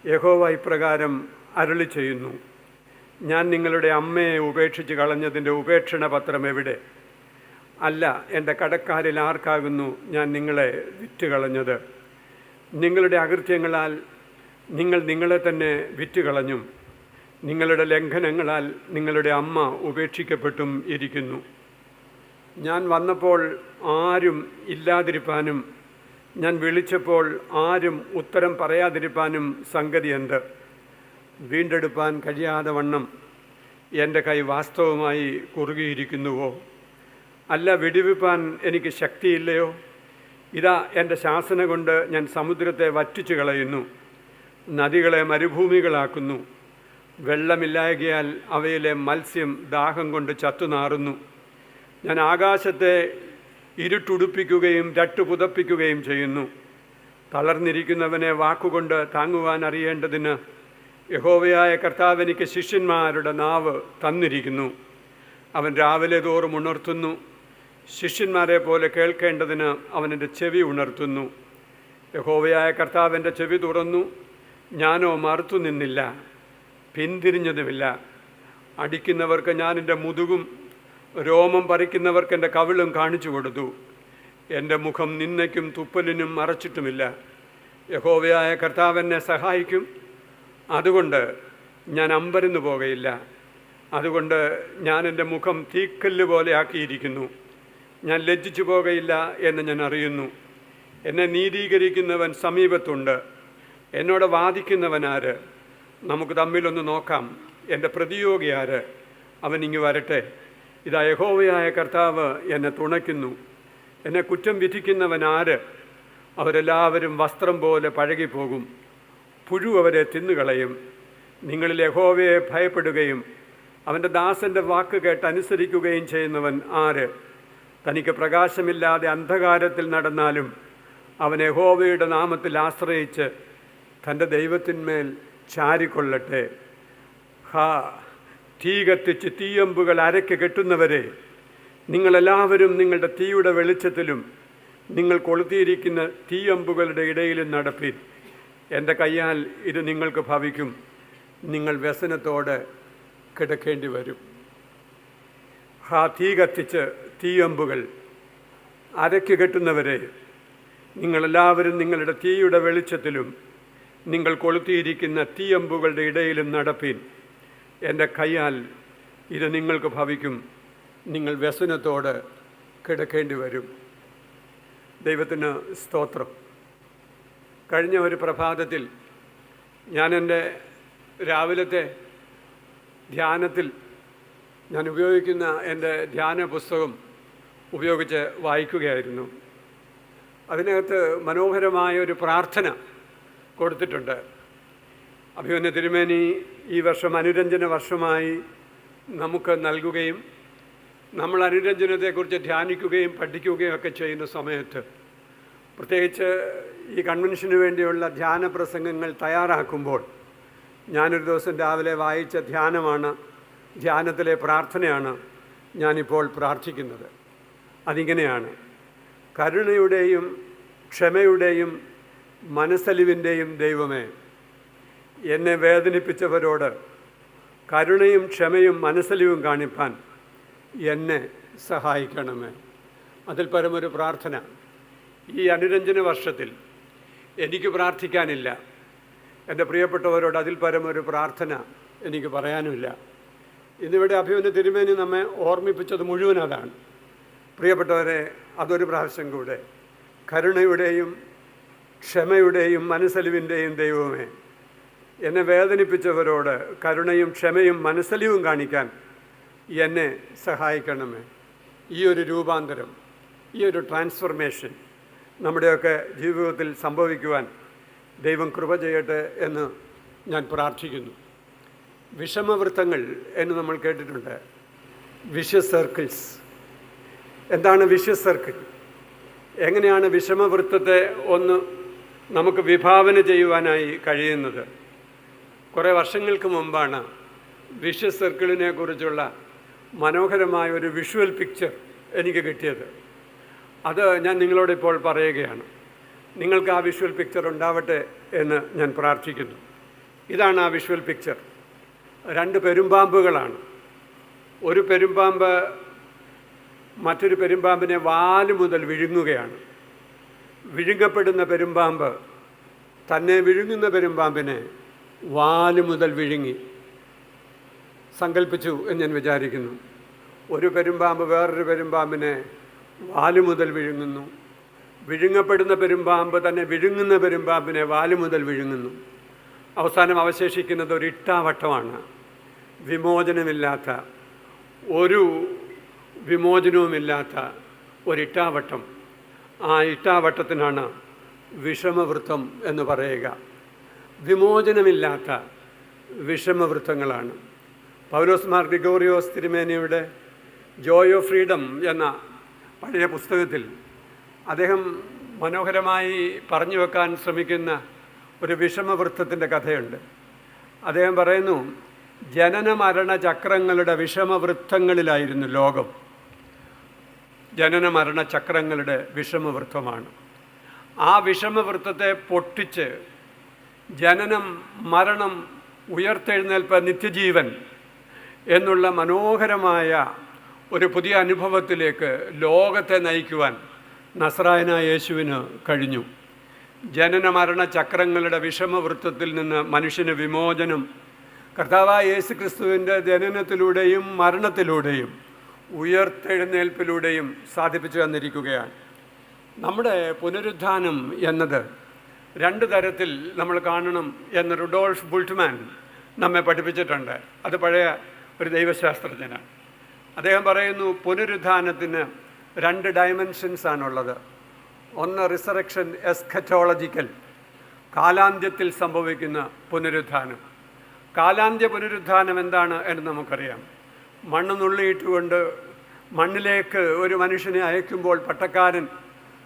യഹോവ ഇപ്രകാരം അരുളി ചെയ്യുന്നു, ഞാൻ നിങ്ങളുടെ അമ്മയെ ഉപേക്ഷിച്ച് കളഞ്ഞതിൻ്റെ ഉപേക്ഷണ പത്രം എവിടെ? അല്ല, എൻ്റെ കടക്കാരിൽ ആർക്കാകുന്നു ഞാൻ നിങ്ങളെ വിറ്റുകളഞ്ഞത്? നിങ്ങളുടെ അകൃത്യങ്ങളാൽ നിങ്ങൾ നിങ്ങളെ തന്നെ വിറ്റുകളഞ്ഞും നിങ്ങളുടെ ലംഘനങ്ങളാൽ നിങ്ങളുടെ അമ്മ ഉപേക്ഷിക്കപ്പെട്ടും ഇരിക്കുന്നു. ഞാൻ വന്നപ്പോൾ ആരും ഇല്ലാതിരിപ്പാനും ഞാൻ വിളിച്ചപ്പോൾ ആരും ഉത്തരം പറയാതിരിപ്പാനും സംഗതി എന്ത്? വീണ്ടെടുപ്പാൻ കഴിയാതെ വണ്ണം എൻ്റെ കൈ വാസ്തവമായി കുറുകിയിരിക്കുന്നുവോ? അല്ല, വിടുവിപ്പാൻ എനിക്ക് ശക്തിയില്ലയോ? ഇതാ, എൻ്റെ ശാസന കൊണ്ട് ഞാൻ സമുദ്രത്തെ വറ്റിച്ചു കളയുന്നു, നദികളെ മരുഭൂമികളാക്കുന്നു. വെള്ളമില്ലായകയാൽ അവയിലെ മത്സ്യം ദാഹം കൊണ്ട് ചത്തുനാറുന്നു. ഞാൻ ആകാശത്തെ ഇരുട്ടുടുപ്പിക്കുകയും രട്ടുപുതപ്പിക്കുകയും ചെയ്യുന്നു. തളർന്നിരിക്കുന്നവനെ വാക്കുകൊണ്ട് താങ്ങുവാൻ അറിയേണ്ടതിന് യഹോവയായ കർത്താവ് എനിക്ക് ശിഷ്യന്മാരുടെ നാവ് തന്നിരിക്കുന്നു. അവൻ രാവിലെ തോറും ഉണർത്തുന്നു, ശിഷ്യന്മാരെ പോലെ കേൾക്കേണ്ടതിന് അവനെൻ്റെ ചെവി ഉണർത്തുന്നു. യഹോവയായ കർത്താവ് എൻ്റെ ചെവി തുറന്നു, ഞാനോ മറുത്തു നിന്നില്ല, പിന്തിരിഞ്ഞതുമില്ല. അടിക്കുന്നവർക്ക് ഞാൻ എൻ്റെ മുതുകും രോമം പറിക്കുന്നവർക്ക് എൻ്റെ കവിളും കാണിച്ചു കൊടുത്തു. എൻ്റെ മുഖം നിന്ദയ്ക്കും തുപ്പലിനും മറച്ചിട്ടുമില്ല. യഹോവയായ കർത്താവ് എന്നെ സഹായിക്കും, അതുകൊണ്ട് ഞാൻ അമ്പരന്നു പോകയില്ല. അതുകൊണ്ട് ഞാൻ എൻ്റെ മുഖം തീക്കല്ല് പോലെ ആക്കിയിരിക്കുന്നു. ഞാൻ ലജ്ജിച്ചു പോകയില്ല എന്ന് ഞാൻ അറിയുന്നു. എന്നെ നീതീകരിക്കുന്നവൻ സമീപത്തുണ്ട്. എന്നോട് വാദിക്കുന്നവനാര്? നമുക്ക് തമ്മിലൊന്ന് നോക്കാം. എൻ്റെ പ്രതിയോഗി ആര്? അവൻ ഇങ്ങ് വരട്ടെ. ഇതാ, യഹോവയായ കർത്താവ് എന്നെ തുണയ്ക്കുന്നു. എന്നെ കുറ്റം വിധിക്കുന്നവൻ ആര്? അവരെല്ലാവരും വസ്ത്രം പോലെ പഴകിപ്പോകും, പുഴു അവരെ തിന്നുകളയും. നിങ്ങളിൽ യഹോവയെ ഭയപ്പെടുകയും അവൻ്റെ ദാസൻ്റെ വാക്ക് കേട്ട് അനുസരിക്കുകയും ചെയ്യുന്നവൻ ആര്? തനിക്ക് പ്രകാശമില്ലാതെ അന്ധകാരത്തിൽ നടന്നാലും അവൻ യഹോവയുടെ നാമത്തിൽ ആശ്രയിച്ച് തൻ്റെ ദൈവത്തിന്മേൽ ചാരിക്കൊള്ളട്ടെ. തീ കത്തിച്ച് തീയമ്പുകൾ അരയ്ക്ക് കെട്ടുന്നവരെ, നിങ്ങളെല്ലാവരും നിങ്ങളുടെ തീയുടെ വെളിച്ചത്തിലും നിങ്ങൾ കൊളുത്തിയിരിക്കുന്ന തീയമ്പുകളുടെ ഇടയിലും നടപ്പിൻ. എൻ്റെ കയ്യാൽ ഇത് നിങ്ങൾക്ക് ഭവിക്കും. നിങ്ങൾ വ്യസനത്തോടെ കിടക്കേണ്ടി വരും. തീ കത്തിച്ച് തീയമ്പുകൾ അരയ്ക്ക് കെട്ടുന്നവരെ, നിങ്ങളെല്ലാവരും നിങ്ങളുടെ തീയുടെ വെളിച്ചത്തിലും നിങ്ങൾ കൊളുത്തിയിരിക്കുന്ന തീയമ്പുകളുടെ ഇടയിലും നടപ്പിൻ. എൻ്റെ കയ്യാൽ ഇത് നിങ്ങൾക്ക് ഭവിക്കും. നിങ്ങൾ വ്യസനത്തോട് കിടക്കേണ്ടി വരും. ദൈവത്തിന് സ്തോത്രം. കഴിഞ്ഞ ഒരു പ്രഭാതത്തിൽ ഞാൻ എൻ്റെ രാവിലത്തെ ധ്യാനത്തിൽ ഞാൻ ഉപയോഗിക്കുന്ന എൻ്റെ ധ്യാന പുസ്തകം ഉപയോഗിച്ച് വായിക്കുകയായിരുന്നു. അതിനകത്ത് മനോഹരമായ ഒരു പ്രാർത്ഥന കൊടുത്തിട്ടുണ്ട്. അഭിമന്യ തിരുമേനി ഈ വർഷം അനുരഞ്ജന വർഷമായി നമുക്ക് നൽകുകയും നമ്മൾ അനുരഞ്ജനത്തെക്കുറിച്ച് ധ്യാനിക്കുകയും പഠിക്കുകയും ഒക്കെ ചെയ്യുന്ന സമയത്ത്, പ്രത്യേകിച്ച് ഈ കൺവെൻഷന് വേണ്ടിയുള്ള ധ്യാന പ്രസംഗങ്ങൾ തയ്യാറാക്കുമ്പോൾ, ഞാനൊരു ദിവസം രാവിലെ വായിച്ച ധ്യാനത്തിലെ പ്രാർത്ഥനയാണ് ഞാനിപ്പോൾ പ്രാർത്ഥിക്കുന്നത്. അതിങ്ങനെയാണ്: കരുണയുടെയും ക്ഷമയുടെയും മനസ്സലിവിൻ്റെയും ദൈവമേ, എന്നെ വേദനിപ്പിച്ചവരോട് കരുണയും ക്ഷമയും മനസ്സലിവും കാണിപ്പാൻ എന്നെ സഹായിക്കണമേ. അതിൽ പരമൊരു പ്രാർത്ഥന ഈ അനുരഞ്ജന വർഷത്തിൽ എനിക്ക് പ്രാർത്ഥിക്കാനില്ല. എൻ്റെ പ്രിയപ്പെട്ടവരോട് അതിൽ പരമൊരു പ്രാർത്ഥന എനിക്ക് പറയാനുമില്ല. ഇന്നിവിടെ അഭിമന്യ തിരുമേനി നമ്മെ ഓർമ്മിപ്പിച്ചത് മുഴുവൻ അതാണ്. പ്രിയപ്പെട്ടവരെ, അതൊരു പ്രാവശ്യം കൂടെ: കരുണയുടെയും ക്ഷമയുടെയും മനസ്സലിവിൻ്റെയും ദൈവമേ, എന്നെ വേദനിപ്പിച്ചവരോട് കരുണയും ക്ഷമയും മനസ്സലിവും കാണിക്കാൻ എന്നെ സഹായിക്കണമേ. ഈ ഒരു രൂപാന്തരം, ഈ ഒരു ട്രാൻസ്ഫർമേഷൻ നമ്മുടെയൊക്കെ ജീവിതത്തിൽ സംഭവിക്കുവാൻ ദൈവം കൃപ ചെയ്യട്ടെ എന്ന് ഞാൻ പ്രാർത്ഥിക്കുന്നു. വിഷമവൃത്തങ്ങൾ എന്ന് നമ്മൾ കേട്ടിട്ടുണ്ട്. Vicious circles. എന്താണ് വിഷ്യസ് സർക്കിൾ? എങ്ങനെയാണ് വിഷമവൃത്തത്തെ ഒന്ന് നമുക്ക് വിഭാവന ചെയ്യുവാനായി കഴിയുന്നത്? കുറേ വർഷങ്ങൾക്ക് മുമ്പാണ് വിഷ്യസ് സർക്കിളിനെ കുറിച്ചുള്ള മനോഹരമായ ഒരു വിഷ്വൽ പിക്ചർ എനിക്ക് കിട്ടിയത്. അത് ഞാൻ നിങ്ങളോടിപ്പോൾ പറയുകയാണ്. നിങ്ങൾക്ക് ആ വിഷ്വൽ പിക്ചർ ഉണ്ടാവട്ടെ എന്ന് ഞാൻ പ്രാർത്ഥിക്കുന്നു. ഇതാണ് ആ വിഷ്വൽ പിക്ചർ. 2 പെരുമ്പാമ്പുകളാണ്. ഒരു പെരുമ്പാമ്പ് മറ്റൊരു പെരുമ്പാമ്പിനെ വാല് മുതൽ വിഴുങ്ങുകയാണ്. വിഴുങ്ങപ്പെടുന്ന പെരുമ്പാമ്പ് തന്നെ വിഴുങ്ങുന്ന പെരുമ്പാമ്പിനെ വാല് മുതൽ വിഴുങ്ങി. സങ്കല്പിച്ചു എന്ന് ഞാൻ വിചാരിക്കുന്നു. ഒരു പെരുമ്പാമ്പ് വേറൊരു പെരുമ്പാമ്പിനെ വാല് മുതൽ വിഴുങ്ങുന്നു. വിഴുങ്ങപ്പെടുന്ന പെരുമ്പാമ്പ് തന്നെ വിഴുങ്ങുന്ന പെരുമ്പാമ്പിനെ വാല് മുതൽ വിഴുങ്ങുന്നു. അവസാനം അവശേഷിക്കുന്നത് ഒരു ഇട്ടാവട്ടമാണ്. വിമോചനമില്ലാത്ത, ഒരു വിമോചനവുമില്ലാത്ത ഒരിട്ടാവട്ടം. ആ ഇട്ടാവട്ടത്തിനാണ് വിഷമവൃത്തം എന്ന് പറയുക. വിമോചനമില്ലാത്ത വിഷമവൃത്തങ്ങളാണ്. പൗലോസ് മാർ ഗ്രിഗോറിയോസ് തിരുമേനിയുടെ ജോയ് ഓഫ് ഫ്രീഡം എന്ന പഴയ പുസ്തകത്തിൽ അദ്ദേഹം മനോഹരമായി പറഞ്ഞു വെക്കാൻ ശ്രമിക്കുന്ന ഒരു വിഷമവൃത്തത്തിൻ്റെ കഥയുണ്ട്. അദ്ദേഹം പറയുന്നു, ജനന മരണ ചക്രങ്ങളുടെ വിഷമവൃത്തങ്ങളിലായിരുന്നു ലോകം. ജനന മരണ ചക്രങ്ങളുടെ വിഷമവൃത്തമാണ്. ആ വിഷമവൃത്തത്തെ പൊട്ടിച്ച് ജനനം, മരണം, ഉയർത്തെഴുന്നേൽപ്പ്, നിത്യജീവൻ എന്നുള്ള മനോഹരമായ ഒരു പുതിയ അനുഭവത്തിലേക്ക് ലോകത്തെ നയിക്കുവാൻ നസ്രായനായ യേശുവിന് കഴിഞ്ഞു. ജനന മരണ ചക്രങ്ങളുടെ വിഷമവൃത്തത്തിൽ നിന്ന് മനുഷ്യന് വിമോചനം കർത്താവായ യേശു ക്രിസ്തുവിൻ്റെ ജനനത്തിലൂടെയും മരണത്തിലൂടെയും ഉയർത്തെഴുന്നേൽപ്പിലൂടെയും സാധിപ്പിച്ചു തന്നിരിക്കുകയാണ്. നമ്മുടെ പുനരുത്ഥാനം എന്നത് 2 തരത്തിൽ നമ്മൾ കാണണം എന്ന് റുഡോൾഫ് ബുൾട്ട്മാൻ നമ്മെ പഠിപ്പിച്ചിട്ടുണ്ട്. അത് പഴയ ഒരു ദൈവശാസ്ത്രജ്ഞനാണ്. അദ്ദേഹം പറയുന്നു, പുനരുത്ഥാനത്തിന് 2 ഡയമെൻഷൻസ് ആണുള്ളത്. ഒന്ന് റിസറക്ഷൻ എസ്കറ്റോളജിക്കൽ, കാലാന്ത്യത്തിൽ സംഭവിക്കുന്ന പുനരുത്ഥാനം. കാലാന്ത്യ പുനരുത്ഥാനം എന്താണ് എന്ന് നമുക്കറിയാം. മണ്ണ് നുള്ളിയിട്ടുകൊണ്ട് മണ്ണിലേക്ക് ഒരു മനുഷ്യനെ അയക്കുമ്പോൾ പട്ടക്കാരൻ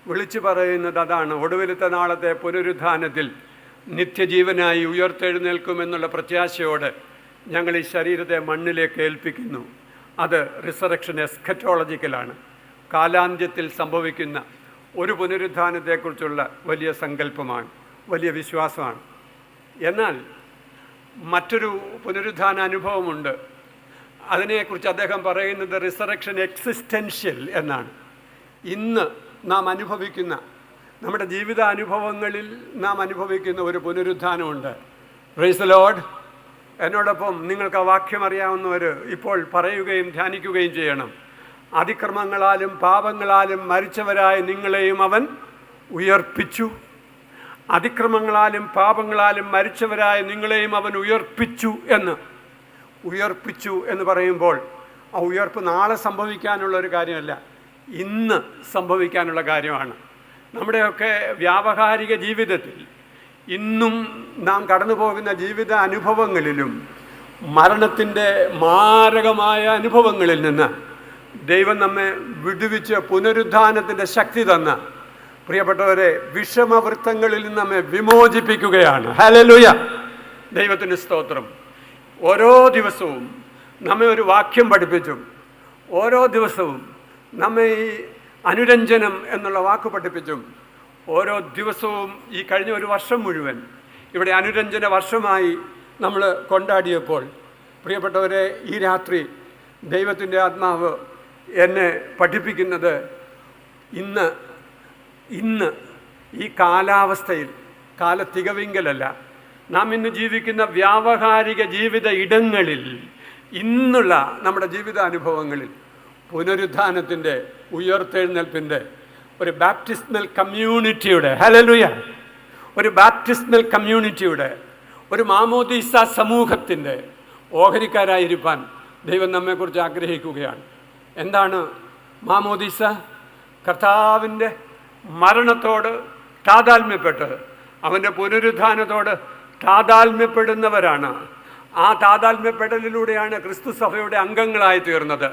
വിളിച്ചു പറയുന്നത് അതാണ്. ഒടുവിലത്തെ നാളത്തെ പുനരുത്ഥാനത്തിൽ നിത്യജീവനായി ഉയർത്തെഴുന്നേൽക്കുമെന്നുള്ള പ്രത്യാശയോടെ ഞങ്ങൾ ഈ ശരീരത്തെ മണ്ണിലേക്ക് ഏൽപ്പിക്കുന്നു. അത് റിസറക്ഷൻ എസ്കറ്റോളജിക്കലാണ്. കാലാന്ത്യത്തിൽ സംഭവിക്കുന്ന ഒരു പുനരുത്ഥാനത്തെക്കുറിച്ചുള്ള വലിയ സങ്കല്പമാണ്, വലിയ വിശ്വാസമാണ്. എന്നാൽ മറ്റൊരു പുനരുത്ഥാന അനുഭവമുണ്ട്. അതിനെക്കുറിച്ച് അദ്ദേഹം പറയുന്നത് റിസറക്ഷൻ എക്സിസ്റ്റൻഷ്യൽ എന്നാണ്. ഇന്ന് നാം അനുഭവിക്കുന്ന, നമ്മുടെ ജീവിത അനുഭവങ്ങളിൽ നാം അനുഭവിക്കുന്ന ഒരു പുനരുത്ഥാനമുണ്ട്. Praise the Lord. എന്നോടൊപ്പം നിങ്ങൾക്ക് ആ വാക്യം അറിയാവുന്നവർ ഇപ്പോൾ പറയുകയും ധ്യാനിക്കുകയും ചെയ്യണം. അതിക്രമങ്ങളാലും പാപങ്ങളാലും മരിച്ചവരായ നിങ്ങളെയും അവൻ ഉയർപ്പിച്ചു. അതിക്രമങ്ങളാലും പാപങ്ങളാലും മരിച്ചവരായ നിങ്ങളെയും അവൻ ഉയർപ്പിച്ചു എന്ന് പറയുമ്പോൾ ആ ഉയർപ്പ് നാളെ സംഭവിക്കാനുള്ള ഒരു കാര്യമല്ല, ഇന്ന് സംഭവിക്കാനുള്ള കാര്യമാണ്. നമ്മുടെയൊക്കെ വ്യാവഹാരിക ജീവിതത്തിൽ ഇന്നും നാം കടന്നു പോകുന്ന ജീവിത അനുഭവങ്ങളിലും മരണത്തിൻ്റെ മാരകമായ അനുഭവങ്ങളിൽ നിന്ന് ദൈവം നമ്മെ വിടുവിച്ച് പുനരുത്ഥാനത്തിൻ്റെ ശക്തി തന്ന പ്രിയപ്പെട്ടവരെ, വിഷമവൃത്തങ്ങളിൽ നിന്ന് നമ്മെ വിമോചിപ്പിക്കുകയാണ്. ഹല്ലേലൂയ, ദൈവത്തിന് സ്തോത്രം. ഓരോ ദിവസവും നമ്മെ ഒരു വാക്യം പഠിപ്പിച്ചും, ഓരോ ദിവസവും നമ്മെ ഈ അനുരഞ്ജനം എന്നുള്ള വാക്ക് പഠിപ്പിച്ചും, ഓരോ ദിവസവും ഈ കഴിഞ്ഞ ഒരു വർഷം മുഴുവൻ ഇവിടെ അനുരഞ്ജന വർഷമായി നമ്മൾ കൊണ്ടാടിയപ്പോൾ പ്രിയപ്പെട്ടവരെ, ഈ രാത്രി ദൈവത്തിൻ്റെ ആത്മാവ് എന്നെ പഠിപ്പിക്കുന്നത് ഇന്ന് ഈ കാലാവസ്ഥയിൽ, കാലത്തികവിങ്കലല്ല, നാം ഇന്ന് ജീവിക്കുന്ന വ്യാവഹാരിക ജീവിത ഇടങ്ങളിൽ, ഇന്നുള്ള നമ്മുടെ ജീവിത അനുഭവങ്ങളിൽ പുനരുത്ഥാനത്തിൻ്റെ, ഉയർത്തെഴുന്നേൽപ്പിൻ്റെ ഒരു ബാപ്റ്റിസ്മൽ കമ്മ്യൂണിറ്റിയുടെ, ഹല്ലേലൂയ, ഒരു ബാപ്റ്റിസ്മൽ കമ്മ്യൂണിറ്റിയുടെ, ഒരു മാമോദീസ സമൂഹത്തിൻ്റെ ഓഹരിക്കാരായിരിക്കാൻ ദൈവം നമ്മെക്കുറിച്ച് ആഗ്രഹിക്കുകയാണ്. എന്താണ് മാമോദീസ? കർത്താവിൻ്റെ മരണത്തോട് താതാത്മ്യപ്പെട്ട് അവൻ്റെ പുനരുത്ഥാനത്തോട് താതാത്മ്യപ്പെടുന്നവരാണ്. ആ താതാത്മ്യപ്പെടലിലൂടെയാണ് ക്രിസ്തു സഭയുടെ അംഗങ്ങളായി തീർന്നത്.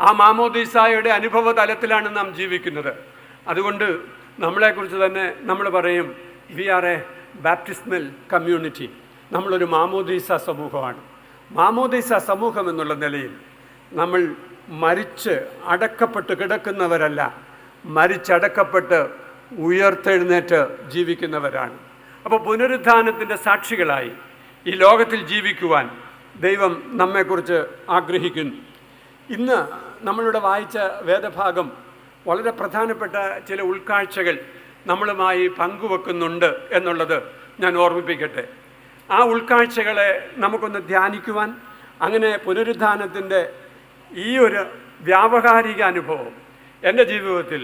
ആ മാമോദീസായുടെ അനുഭവ തലത്തിലാണ് നാം ജീവിക്കുന്നത്. അതുകൊണ്ട് നമ്മളെക്കുറിച്ച് തന്നെ നമ്മൾ പറയും, we are a baptismal community. നമ്മളൊരു മാമോദീസ സമൂഹമാണ്. മാമോദീസ സമൂഹം എന്നുള്ള നിലയിൽ നമ്മൾ മരിച്ച് അടക്കപ്പെട്ട് കിടക്കുന്നവരല്ല, മരിച്ചടക്കപ്പെട്ട് ഉയർത്തെഴുന്നേറ്റ് ജീവിക്കുന്നവരാണ്. അപ്പോൾ പുനരുത്ഥാനത്തിൻ്റെ സാക്ഷികളായി ഈ ലോകത്തിൽ ജീവിക്കുവാൻ ദൈവം നമ്മെക്കുറിച്ച് ആഗ്രഹിക്കുന്നു. ഇന്ന് നമ്മളിവിടെ വായിച്ച വേദഭാഗം വളരെ പ്രധാനപ്പെട്ട ചില ഉൾക്കാഴ്ചകൾ നമ്മളുമായി പങ്കുവെക്കുന്നുണ്ട് എന്നുള്ളത് ഞാൻ ഓർമ്മിപ്പിക്കട്ടെ. ആ ഉൾക്കാഴ്ചകളെ നമുക്കൊന്ന് ധ്യാനിക്കുവാൻ, അങ്ങനെ പുനരുത്ഥാനത്തിൻ്റെ ഈ ഒരു വ്യാവഹാരിക അനുഭവം എൻ്റെ ജീവിതത്തിൽ,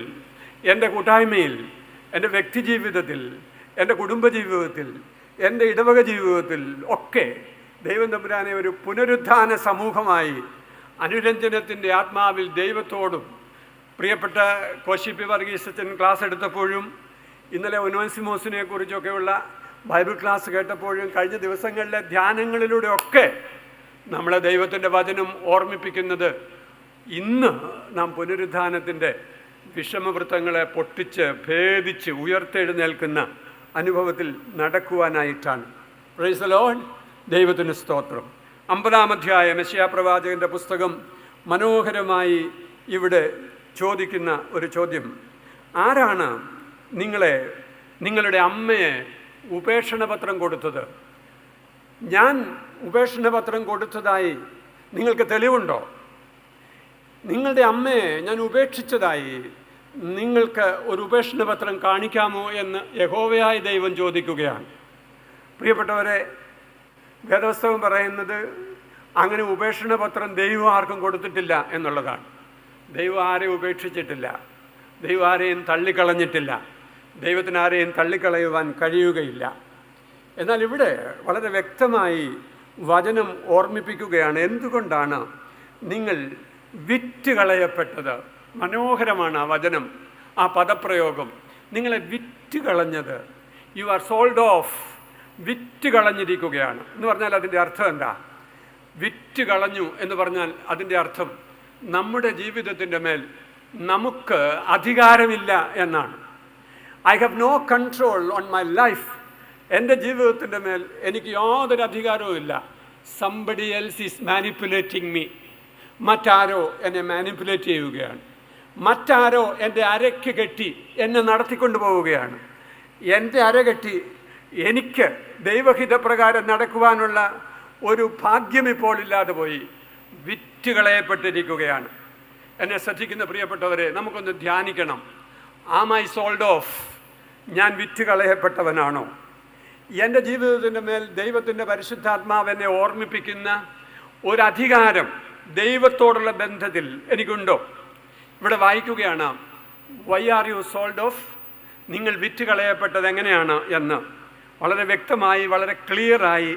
എൻ്റെ കൂട്ടായ്മയിൽ, എൻ്റെ വ്യക്തി ജീവിതത്തിൽ, എൻ്റെ കുടുംബജീവിതത്തിൽ, എൻ്റെ ഇടവക ജീവിതത്തിൽ ഒക്കെ ദൈവം തമ്പുരാനെ ഒരു പുനരുത്ഥാന സമൂഹമായി അനുരഞ്ജനത്തിൻ്റെ ആത്മാവിൽ ദൈവത്തോടും, പ്രിയപ്പെട്ട കോശി പി വർഗീസച്ചൻ ക്ലാസ് എടുത്തപ്പോഴും, ഇന്നലെ ഒനോൻസിമോസിനെ കുറിച്ചൊക്കെയുള്ള ബൈബിൾ ക്ലാസ് കേട്ടപ്പോഴും, കഴിഞ്ഞ ദിവസങ്ങളിലെ ധ്യാനങ്ങളിലൂടെ ഒക്കെ നമ്മളെ ദൈവത്തിൻ്റെ വചനം ഓർമ്മിപ്പിക്കുന്നത് ഇന്ന് നാം പുനരുത്ഥാനത്തിൻ്റെ വിഷമവൃത്തങ്ങളെ പൊട്ടിച്ച് ഭേദിച്ച് ഉയർത്തെഴുന്നേൽക്കുന്ന അനുഭവത്തിൽ നടക്കുവാനായിട്ടാണ്. Praise the Lord. ദൈവത്തിന് സ്തോത്രം. 50-ാം അധ്യായം യെശയ്യാ പ്രവാചകൻ്റെ പുസ്തകം മനോഹരമായി ഇവിടെ ചോദിക്കുന്ന ഒരു ചോദ്യം: ആരാണ് നിങ്ങളുടെ അമ്മയെ ഉപേക്ഷണപത്രം കൊടുത്തത്? ഞാൻ ഉപേക്ഷണപത്രം കൊടുത്തതായി നിങ്ങൾക്ക് തെളിവുണ്ടോ? നിങ്ങളുടെ അമ്മയെ ഞാൻ ഉപേക്ഷിച്ചതായി നിങ്ങൾക്ക് ഒരു ഉപേക്ഷണപത്രം കാണിക്കാമോ എന്ന് യഹോവയായ ദൈവം ചോദിക്കുകയാണ്. പ്രിയപ്പെട്ടവരെ, വേദപുസ്തകം പറയുന്നത് അങ്ങനെ ഉപേക്ഷണപത്രം ദൈവം ആർക്കും കൊടുത്തിട്ടില്ല എന്നുള്ളതാണ്. ദൈവം ആരെയും ഉപേക്ഷിച്ചിട്ടില്ല, ദൈവം ആരെയും തള്ളിക്കളഞ്ഞിട്ടില്ല, ദൈവത്തിന് ആരെയും തള്ളിക്കളയുവാൻ കഴിയുകയില്ല. എന്നാൽ ഇവിടെ വളരെ വ്യക്തമായി വചനം ഓർമ്മിപ്പിക്കുകയാണ് എന്തുകൊണ്ടാണ് നിങ്ങൾ വിറ്റുകളയപ്പെട്ടത്. മനോഹരമാണ് ആ വചനം, ആ പദപ്രയോഗം. നിങ്ങളെ വിറ്റുകളഞ്ഞത്, യു ആർ സോൾഡ് ഓഫ്, വിറ്റുകളഞ്ഞിരിക്കുകയാണ് എന്ന് പറഞ്ഞാൽ അതിൻ്റെ അർത്ഥം എന്താ? വിറ്റുകളഞ്ഞു എന്ന് പറഞ്ഞാൽ അതിൻ്റെ അർത്ഥം നമ്മുടെ ജീവിതത്തിൻ്റെ മേൽ നമുക്ക് അധികാരമില്ല എന്നാണ്. I have no control on my life. എൻ്റെ ജീവിതത്തിൻ്റെ മേൽ എനിക്ക് യാതൊരു അധികാരവുമില്ല. Somebody else is manipulating me. മറ്റാരോ എന്നെ മാനിപ്പുലേറ്റ് ചെയ്യുകയാണ്. മറ്റാരോ എൻ്റെ അരയ്ക്ക് കെട്ടി എന്നെ നടത്തിക്കൊണ്ടു പോവുകയാണ്. എൻ്റെ അര കെട്ടി എനിക്ക് ദൈവഹിതപ്രകാരം നടക്കുവാനുള്ള ഒരു ഭാഗ്യം ഇപ്പോൾ ഇല്ലാതെ പോയി. വിറ്റുകളയപ്പെട്ടിരിക്കുകയാണ്. എന്നെ ശ്രദ്ധിക്കുന്ന പ്രിയപ്പെട്ടവരെ, നമുക്കൊന്ന് ധ്യാനിക്കണം. Am I sold off? ഞാൻ വിറ്റുകളയപ്പെട്ടവനാണോ? എൻ്റെ ജീവിതത്തിൻ്റെ മേൽ ദൈവത്തിൻ്റെ പരിശുദ്ധാത്മാവ് എന്നെ ഓർമ്മിപ്പിക്കുന്ന ഒരധികാരം ദൈവത്തോടുള്ള ബന്ധത്തിൽ എനിക്കുണ്ടോ? ഇവിടെ വായിക്കുകയാണ്, why are you sold off? നിങ്ങൾ വിറ്റുകളയപ്പെട്ടത് എങ്ങനെയാണ് എന്ന് വളരെ വ്യക്തമായി, വളരെ ക്ലിയറായി,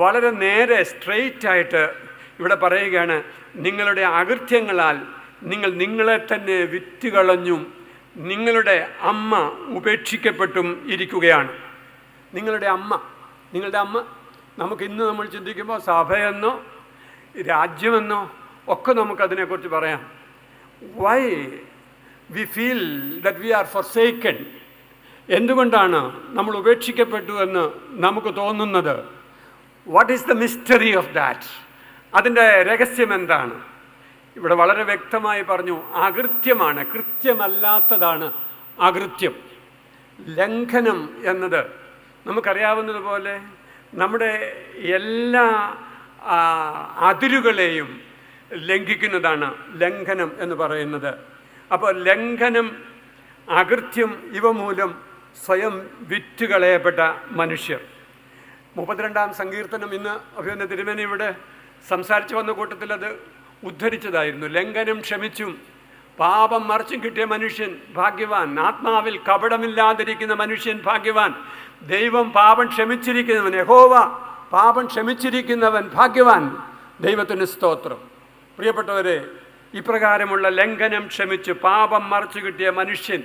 വളരെ നേരെ സ്ട്രെയിറ്റായിട്ട് ഇവിടെ പറയുകയാണ്. നിങ്ങളുടെ അകൃത്യങ്ങളാൽ നിങ്ങൾ നിങ്ങളെ തന്നെ വിറ്റുകളഞ്ഞും നിങ്ങളുടെ അമ്മ ഉപേക്ഷിക്കപ്പെട്ടും ഇരിക്കുകയാണ്. നിങ്ങളുടെ അമ്മ നമുക്കിന്ന് നമ്മൾ ചിന്തിക്കുമ്പോൾ സഭയെന്നോ രാജ്യമെന്നോ ഒക്കെ നമുക്കതിനെക്കുറിച്ച് പറയാം. Why we feel that we are forsaken? എന്തുകൊണ്ടാണ് നമ്മൾ ഉപേക്ഷിക്കപ്പെട്ടു എന്ന് നമുക്ക് തോന്നുന്നത്? What is the mystery of that? അതിൻ്റെ രഹസ്യം എന്താണ്? ഇവിടെ വളരെ വ്യക്തമായി പറഞ്ഞു, അകൃത്യമാണ്, കൃത്യമല്ലാത്തതാണ് അകൃത്യം. ലംഘനം എന്നത് നമുക്കറിയാവുന്നതുപോലെ നമ്മുടെ എല്ലാ അതിരുകളെയും ലംഘിക്കുന്നതാണ് ലംഘനം എന്ന് പറയുന്നത്. അപ്പോൾ ലംഘനം, അകൃത്യം ഇവ മൂലം സ്വയം വിറ്റുകളയപ്പെട്ട മനുഷ്യർ. 32-ാം സങ്കീർത്തനം ഇന്ന് അഭിനന്ദ തിരുമേനി ഇവിടെ സംസാരിച്ചു വന്ന കൂട്ടത്തിൽ അത് ഉദ്ധരിച്ചതായിരുന്നു. ലംഘനം ക്ഷമിച്ചും പാപം മറച്ചും കിട്ടിയ മനുഷ്യൻ ഭാഗ്യവാൻ, ആത്മാവിൽ കപടമില്ലാതിരിക്കുന്ന മനുഷ്യൻ ഭാഗ്യവാൻ. ദൈവം പാപം ക്ഷമിച്ചിരിക്കുന്നവൻ, യഹോവ പാപം ക്ഷമിച്ചിരിക്കുന്നവൻ ഭാഗ്യവാൻ. ദൈവത്തിന് സ്തോത്രം. പ്രിയപ്പെട്ടവരെ, ഇപ്രകാരമുള്ള ലംഘനം ക്ഷമിച്ച് പാപം മറച്ചു കിട്ടിയ മനുഷ്യൻ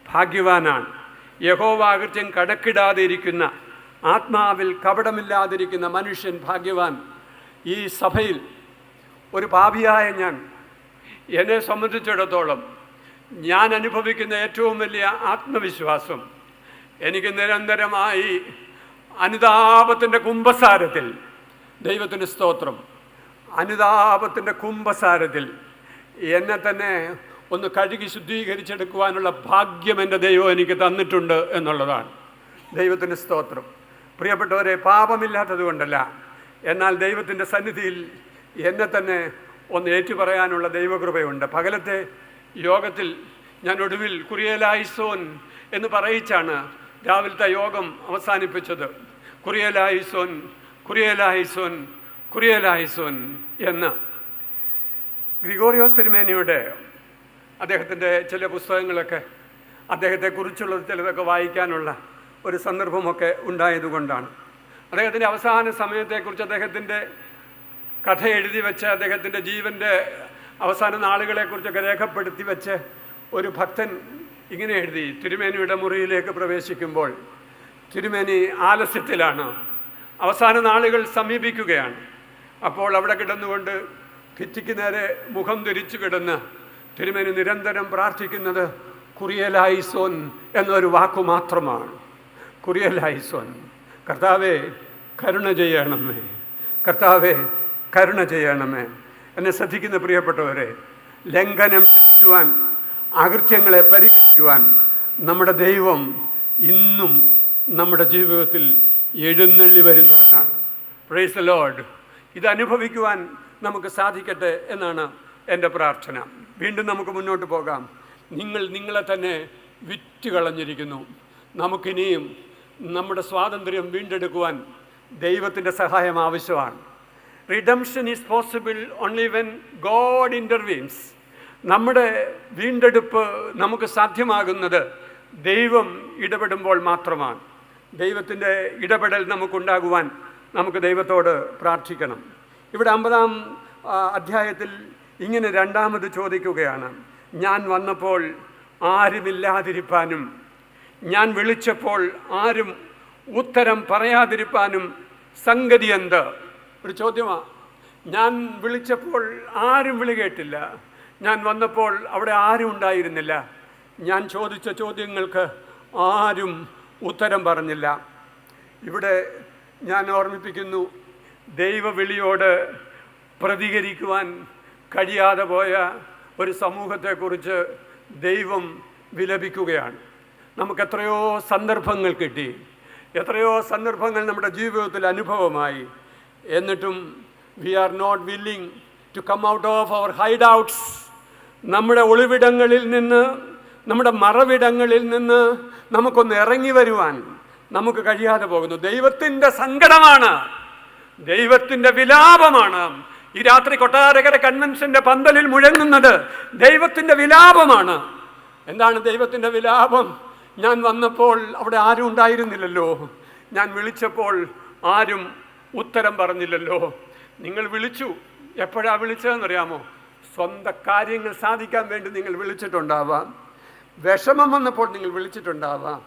ഭാഗ്യവാനാണ്. യഹോവ അകൃത്യം കടക്കിടാതെ ഇരിക്കുന്ന, ആത്മാവിൽ കപടമില്ലാതിരിക്കുന്ന മനുഷ്യൻ ഭാഗ്യവാൻ. ഈ സഭയിൽ ഒരു പാപിയായ എന്നെ സംബന്ധിച്ചിടത്തോളം ഞാൻ അനുഭവിക്കുന്ന ഏറ്റവും വലിയ ആത്മവിശ്വാസം, എനിക്ക് നിരന്തരമായി അനുതാപത്തിൻ്റെ കുംഭസാരത്തിൽ, ദൈവത്തിന് സ്തോത്രം, അനുതാപത്തിൻ്റെ കുംഭസാരത്തിൽ എന്നെ തന്നെ ഒന്ന് കഴുകി ശുദ്ധീകരിച്ചെടുക്കുവാനുള്ള ഭാഗ്യം എൻ്റെ ദൈവം എനിക്ക് തന്നിട്ടുണ്ട് എന്നുള്ളതാണ്. ദൈവത്തിന് സ്തോത്രം. പ്രിയപ്പെട്ടവരെ, പാപമില്ലാത്തത് കൊണ്ടല്ല, എന്നാൽ ദൈവത്തിൻ്റെ സന്നിധിയിൽ എന്നെ തന്നെ ഒന്ന് ഏറ്റുപറയാനുള്ള ദൈവകൃപയുണ്ട്. പകലത്തെ യോഗത്തിൽ ഞാൻ ഒടുവിൽ കുറിയലായിസോൻ എന്ന് പറയിച്ചാണ് രാവിലത്തെ യോഗം അവസാനിപ്പിച്ചത്. കുറിയലായിസോൻ, കുറിയലായിസോൻ, കുറിയലായിസോൻ എന്ന്. ഗ്രിഗോറിയോസ് തിരുമേനിയുടെ അദ്ദേഹത്തിൻ്റെ ചില പുസ്തകങ്ങളൊക്കെ അദ്ദേഹത്തെക്കുറിച്ചുള്ള ചിലതൊക്കെ വായിക്കാനുള്ള ഒരു സന്ദർഭമൊക്കെ ഉണ്ടായതുകൊണ്ടാണ്. അദ്ദേഹത്തിൻ്റെ അവസാന സമയത്തെക്കുറിച്ച് അദ്ദേഹത്തിൻ്റെ കഥ എഴുതി വെച്ച്, അദ്ദേഹത്തിൻ്റെ ജീവൻ്റെ അവസാന നാളുകളെക്കുറിച്ചൊക്കെ രേഖപ്പെടുത്തി വെച്ച് ഒരു ഭക്തൻ ഇങ്ങനെ എഴുതി: തിരുമേനിയുടെ മുറിയിലേക്ക് പ്രവേശിക്കുമ്പോൾ തിരുമേനി ആലസ്യത്തിലാണ്, അവസാന നാളുകൾ സമീപിക്കുകയാണ്. അപ്പോൾ അവിടെ കിടന്നുകൊണ്ട് ഭിത്തിക്ക് നേരെ മുഖം തിരിച്ചു കിടന്ന് തിരുമേനി നിരന്തരം പ്രാർത്ഥിക്കുന്നത് കുറിയലായിസോൻ എന്നൊരു വാക്കു മാത്രമാണ്. കുറിയലായിസോൻ, കർത്താവേ കരുണ ചെയ്യണമേ, കർത്താവേ കരുണ ചെയ്യണമേ. എന്നെ ശ്രദ്ധിക്കുന്ന പ്രിയപ്പെട്ടവരെ, ലംഘനം ക്ഷമിക്കുവാൻ, അകൃത്യങ്ങളെ പരിഹരിക്കുവാൻ നമ്മുടെ ദൈവം ഇന്നും നമ്മുടെ ജീവിതത്തിൽ എഴുന്നള്ളി വരുന്നവനാണ്. Praise the Lord. ഇത് അനുഭവിക്കുവാൻ നമുക്ക് സാധിക്കട്ടെ എന്നാണ് എൻ്റെ പ്രാർത്ഥന. വീണ്ടും നമുക്ക് മുന്നോട്ട് പോകാം. നിങ്ങളെ തന്നെ വിറ്റ് കളഞ്ഞിരിക്കുന്നു. നമുക്കിനിയും നമ്മുടെ സ്വാതന്ത്ര്യം വീണ്ടെടുക്കുവാൻ ദൈവത്തിൻ്റെ സഹായം ആവശ്യമാണ്. Redemption is possible only when God intervenes. നമ്മുടെ വീണ്ടെടുപ്പ് നമുക്ക് സാധ്യമാകുന്നത് ദൈവം ഇടപെടുമ്പോൾ മാത്രമാണ്. ദൈവത്തിൻ്റെ ഇടപെടൽ നമുക്കുണ്ടാകുവാൻ നമുക്ക് ദൈവത്തോട് പ്രാർത്ഥിക്കണം. ഇവിടെ 50-ാം അധ്യായത്തിൽ ഇങ്ങനെ രണ്ടാമത് ചോദിക്കുകയാണ്: ഞാൻ വന്നപ്പോൾ ആരുമില്ലാതിരിപ്പാനും ഞാൻ വിളിച്ചപ്പോൾ ആരും ഉത്തരം പറയാതിരിപ്പാനും സംഗതി എന്ത്? ഒരു ചോദ്യമാണ്. ഞാൻ വിളിച്ചപ്പോൾ ആരും വിളി കേട്ടില്ല, ഞാൻ വന്നപ്പോൾ അവിടെ ആരും ഉണ്ടായിരുന്നില്ല, ഞാൻ ചോദിച്ച ചോദ്യങ്ങൾക്ക് ആരും ഉത്തരം പറഞ്ഞില്ല. ഇവിടെ ഞാൻ ഓർമ്മിപ്പിക്കുന്നു, ദൈവവിളിയോട് പ്രതികരിക്കുവാൻ കഴിയാതെ പോയ ഒരു സമൂഹത്തെക്കുറിച്ച് ദൈവം വിലപിക്കുകയാണ്. നമുക്ക് എത്രയോ സന്ദർഭങ്ങൾ കിട്ടി, എത്രയോ സന്ദർഭങ്ങൾ നമ്മുടെ ജീവിതത്തിൽ അനുഭവമായി. എന്നിട്ടും we are not willing to come out of our hideouts. നമ്മുടെ ഒളിവിടങ്ങളിൽ നിന്ന്, നമ്മുടെ മറവിടങ്ങളിൽ നിന്ന് നമുക്കൊന്ന് ഇറങ്ങി വരുവാൻ നമുക്ക് കഴിയാതെ പോകുന്നു. ദൈവത്തിൻ്റെ സങ്കടമാണ്, ദൈവത്തിൻ്റെ വിലാപമാണ്. ഈ രാത്രി കൊട്ടാരക്കര കൺവെൻഷൻ്റെ പന്തലിൽ മുഴങ്ങുന്നത് ദൈവത്തിൻ്റെ വിലാപമാണ്. എന്താണ് ദൈവത്തിൻ്റെ വിലാപം? ഞാൻ വന്നപ്പോൾ അവിടെ ആരും ഉണ്ടായിരുന്നില്ലല്ലോ, ഞാൻ വിളിച്ചപ്പോൾ ആരും ഉത്തരം പറഞ്ഞില്ലല്ലോ. നിങ്ങൾ വിളിച്ചു. എപ്പോഴാണ് വിളിച്ചതെന്നറിയാമോ? സ്വന്തം കാര്യങ്ങൾ സാധിക്കാൻ വേണ്ടി നിങ്ങൾ വിളിച്ചിട്ടുണ്ടാവാം, വിഷമം വന്നപ്പോൾ നിങ്ങൾ വിളിച്ചിട്ടുണ്ടാവാം.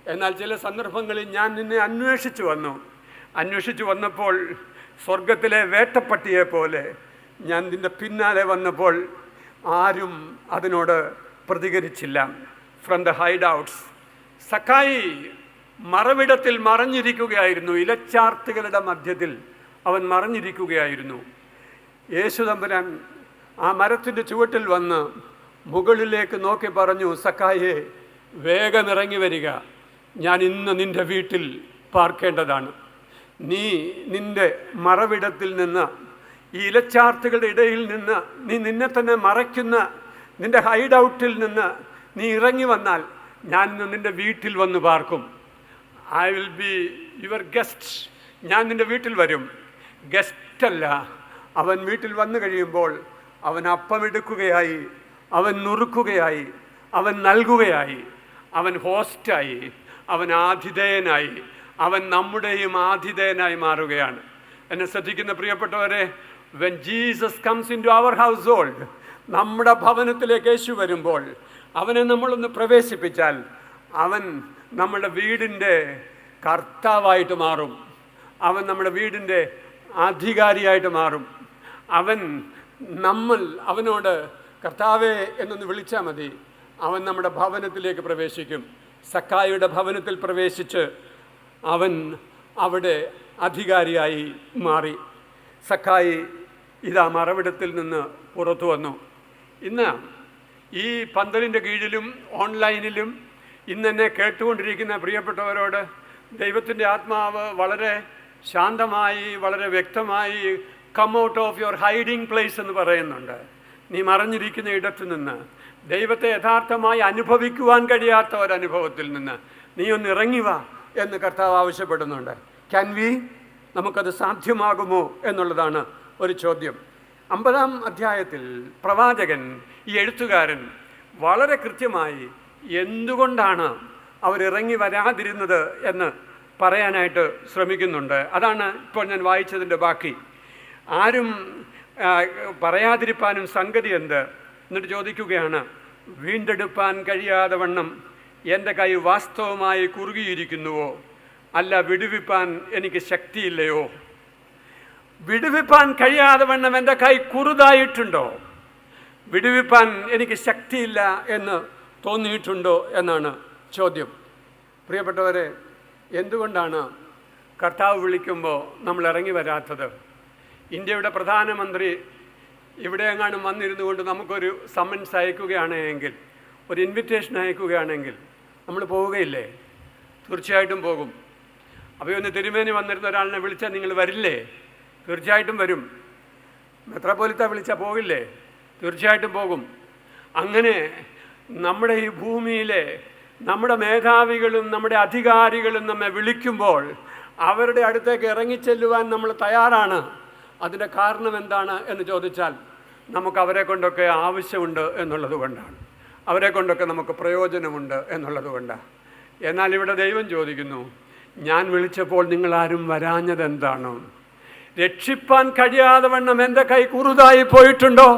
എന്നാൽ ചില സന്ദർഭങ്ങളിൽ ഞാൻ നിന്നെ അന്വേഷിച്ചു വന്നപ്പോൾ സ്വർഗത്തിലെ വേട്ടപ്പട്ടിയെ പോലെ ഞാൻ നിൻ്റെ പിന്നാലെ വന്നപ്പോൾ ആരും അതിനോട് പ്രതികരിച്ചില്ല. From the hideouts. സക്കായി മറവിടത്തിൽ മറഞ്ഞിരിക്കുകയായിരുന്നു, ഇലച്ചാർത്തുകളുടെ മധ്യത്തിൽ അവൻ മറഞ്ഞിരിക്കുകയായിരുന്നു. യേശു തമ്പുരാൻ ആ മരത്തിൻ്റെ ചുവട്ടിൽ വന്ന് മുകളിലേക്ക് നോക്കി പറഞ്ഞു: സക്കായെ, വേഗം ഇറങ്ങി വരിക, ഞാൻ ഇന്ന് നിൻ്റെ വീട്ടിൽ പാർക്കേണ്ടതാണ്. നീ നിൻ്റെ മറവിടത്തിൽ നിന്ന്, ഈ ഇലച്ചാർത്തുകളുടെ ഇടയിൽ നിന്ന്, നീ നിന്നെ തന്നെ മറയ്ക്കുന്ന നിൻ്റെ ഹൈഡ് ഔട്ടിൽ നിന്ന് നീ ഇറങ്ങി വന്നാൽ ഞാൻ ഇന്ന് നിൻ്റെ വീട്ടിൽ വന്ന് പാർക്കും. I will be your guest. ഞാൻ നിൻ്റെ വീട്ടിൽ വരും. ഗസ്റ്റല്ല, അവൻ വീട്ടിൽ വന്നു കഴിയുമ്പോൾ അവൻ അപ്പമെടുക്കുകയായി, അവൻ നുറുക്കുകയായി, അവൻ നൽകുകയായി, അവൻ ഹോസ്റ്റായി, അവൻ ആതിഥേയനായി, അവൻ നമ്മുടെയും ആതിഥേയനായി മാറുകയാണ്. എന്നെ ശ്രദ്ധിക്കുന്ന പ്രിയപ്പെട്ടവരെ, when Jesus comes into our household, നമ്മുടെ ഭവനത്തിലേക്ക് യേശു വരുമ്പോൾ അവനെ നമ്മളൊന്ന് പ്രവേശിപ്പിച്ചാൽ അവൻ നമ്മുടെ വീടിൻ്റെ കർത്താവായിട്ട് മാറും, അവൻ നമ്മുടെ വീടിൻ്റെ അധികാരിയായിട്ട് മാറും. അവനോട് കർത്താവേ എന്നൊന്ന് വിളിച്ചാൽ മതി, അവൻ നമ്മുടെ ഭവനത്തിലേക്ക് പ്രവേശിക്കും. സക്കായിയുടെ ഭവനത്തിൽ പ്രവേശിച്ച് അവൻ അവിടെ അധികാരിയായി മാറി. സക്കായി ഇതാ മറവിടത്തിൽ നിന്ന് പുറത്തു വന്നു. ഇന്ന് ഈ പന്തലിൻ്റെ കീഴിലും ഓൺലൈനിലും ഇന്നെന്നെ കേട്ടുകൊണ്ടിരിക്കുന്ന പ്രിയപ്പെട്ടവരോട് ദൈവത്തിൻ്റെ ആത്മാവ് വളരെ ശാന്തമായി, വളരെ വ്യക്തമായി come out of your hiding place എന്ന് പറയുന്നുണ്ട്. നീ മറഞ്ഞിരിക്കുന്ന ഇടത്തു നിന്ന്, ദൈവത്തെ യഥാർത്ഥമായി അനുഭവിക്കുവാൻ കഴിയാത്ത ഒരനുഭവത്തിൽ നിന്ന് നീ ഒന്ന് ഇറങ്ങി വാ എന്ന് കർത്താവ് ആവശ്യപ്പെടുന്നുണ്ട്. Can we? നമുക്കത് സാധ്യമാകുമോ എന്നുള്ളതാണ് ഒരു ചോദ്യം. 50-ാം അധ്യായത്തിൽ പ്രവാചകൻ, ഈ എഴുത്തുകാരൻ വളരെ കൃത്യമായി എന്തുകൊണ്ടാണ് അവരിറങ്ങി വരാതിരുന്നത് എന്ന് പറയാനായിട്ട് ശ്രമിക്കുന്നുണ്ട്. അതാണ് ഇപ്പോൾ ഞാൻ വായിച്ചതിൻ്റെ ബാക്കി. ആരും പറയാതിരിപ്പാനും സംഗതി എന്ത്? എന്നിട്ട് ചോദിക്കുകയാണ്, വീണ്ടെടുപ്പാൻ കഴിയാതെ വണ്ണം എൻ്റെ കൈ വാസ്തവമായി കുറുകിയിരിക്കുന്നുവോ? അല്ല, വിടുവിപ്പാൻ എനിക്ക് ശക്തിയില്ലയോ? വിടുവിപ്പാൻ കഴിയാതെ വണ്ണം എൻ്റെ കൈ കുറുതായിട്ടുണ്ടോ? വിടുവിപ്പാൻ എനിക്ക് ശക്തിയില്ല എന്ന് തോന്നിയിട്ടുണ്ടോ എന്നാണ് ചോദ്യം. പ്രിയപ്പെട്ടവരെ, എന്തുകൊണ്ടാണ് കർത്താവ് വിളിക്കുമ്പോൾ നമ്മൾ ഇറങ്ങി വരാത്തത്? ഇന്ത്യയുടെ പ്രധാനമന്ത്രി ഇവിടെ എങ്ങാനും വന്നിരുന്നു കൊണ്ട് നമുക്കൊരു സമ്മൻസ് അയക്കുകയാണെങ്കിൽ, ഒരു ഇൻവിറ്റേഷൻ അയക്കുകയാണെങ്കിൽ നമ്മൾ പോവുകയില്ലേ? തീർച്ചയായിട്ടും പോകും. അപ്പോൾ ഒന്ന് തിരുമേനി വന്നിരുന്ന ഒരാളിനെ വിളിച്ചാൽ നിങ്ങൾ വരില്ലേ? തീർച്ചയായിട്ടും വരും. മെത്രാപ്പോലിത്ത വിളിച്ചാൽ പോകില്ലേ? തീർച്ചയായിട്ടും പോകും. അങ്ങനെ നമ്മുടെ ഈ ഭൂമിയിലെ നമ്മുടെ മേധാവികളും നമ്മുടെ അധികാരികളും നമ്മെ വിളിക്കുമ്പോൾ അവരുടെ അടുത്തേക്ക് ഇറങ്ങിച്ചെല്ലുവാൻ നമ്മൾ തയ്യാറാണ്. അതിൻ്റെ കാരണം എന്താണ് എന്ന് ചോദിച്ചാൽ, നമുക്ക് അവരെ കൊണ്ടൊക്കെ ആവശ്യമുണ്ട് എന്നുള്ളത് കൊണ്ടാണ്, അവരെ കൊണ്ടൊക്കെ നമുക്ക് പ്രയോജനമുണ്ട് എന്നുള്ളത് കൊണ്ടാണ്. എന്നാൽ ഇവിടെ ദൈവം ചോദിക്കുന്നു, ഞാൻ വിളിച്ചപ്പോൾ നിങ്ങളാരും വരാഞ്ഞതെന്താണ്? രക്ഷിപ്പാൻ കഴിയാതെ വണ്ണം എൻ്റെ കൈ കുറുതായി പോയിട്ടുണ്ടോ?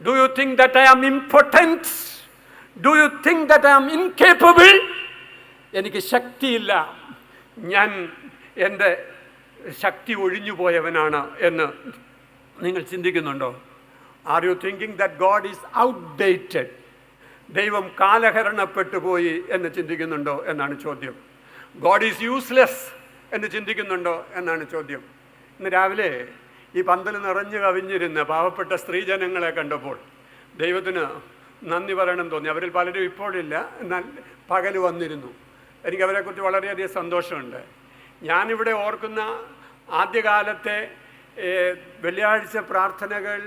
Do you think that I am important? Do you think that I am incapable? എനിക്ക് ശക്തിയില്ല, ഞാൻ എൻ്റെ ശക്തി ഒഴിഞ്ഞു പോയവനാണ് എന്ന് നിങ്ങൾ ചിന്തിക്കുന്നുണ്ടോ? Are you thinking that God is outdated? ദൈവം കാലഹരണപ്പെട്ടു പോയി എന്ന് ചിന്തിക്കുന്നുണ്ടോ എന്നാണ് ചോദ്യം. ഗോഡ് ഈസ് യൂസ്ലെസ് എന്ന് ചിന്തിക്കുന്നുണ്ടോ എന്നാണ് ചോദ്യം. ഇന്ന് രാവിലെ ഈ പന്തൽ നിറഞ്ഞു കവിഞ്ഞിരുന്ന പാവപ്പെട്ട സ്ത്രീജനങ്ങളെ കണ്ടപ്പോൾ ദൈവത്തിന് നന്ദി പറയണം തോന്നി. അവരിൽ പലരും ഇപ്പോഴില്ല, എന്നാൽ പകൽ വന്നിരുന്നു. എനിക്കവരെക്കുറിച്ച് വളരെയധികം സന്തോഷമുണ്ട്. ഞാനിവിടെ ഓർക്കുന്ന ആദ്യകാലത്തെ വെള്ളിയാഴ്ച പ്രാർത്ഥനകൾ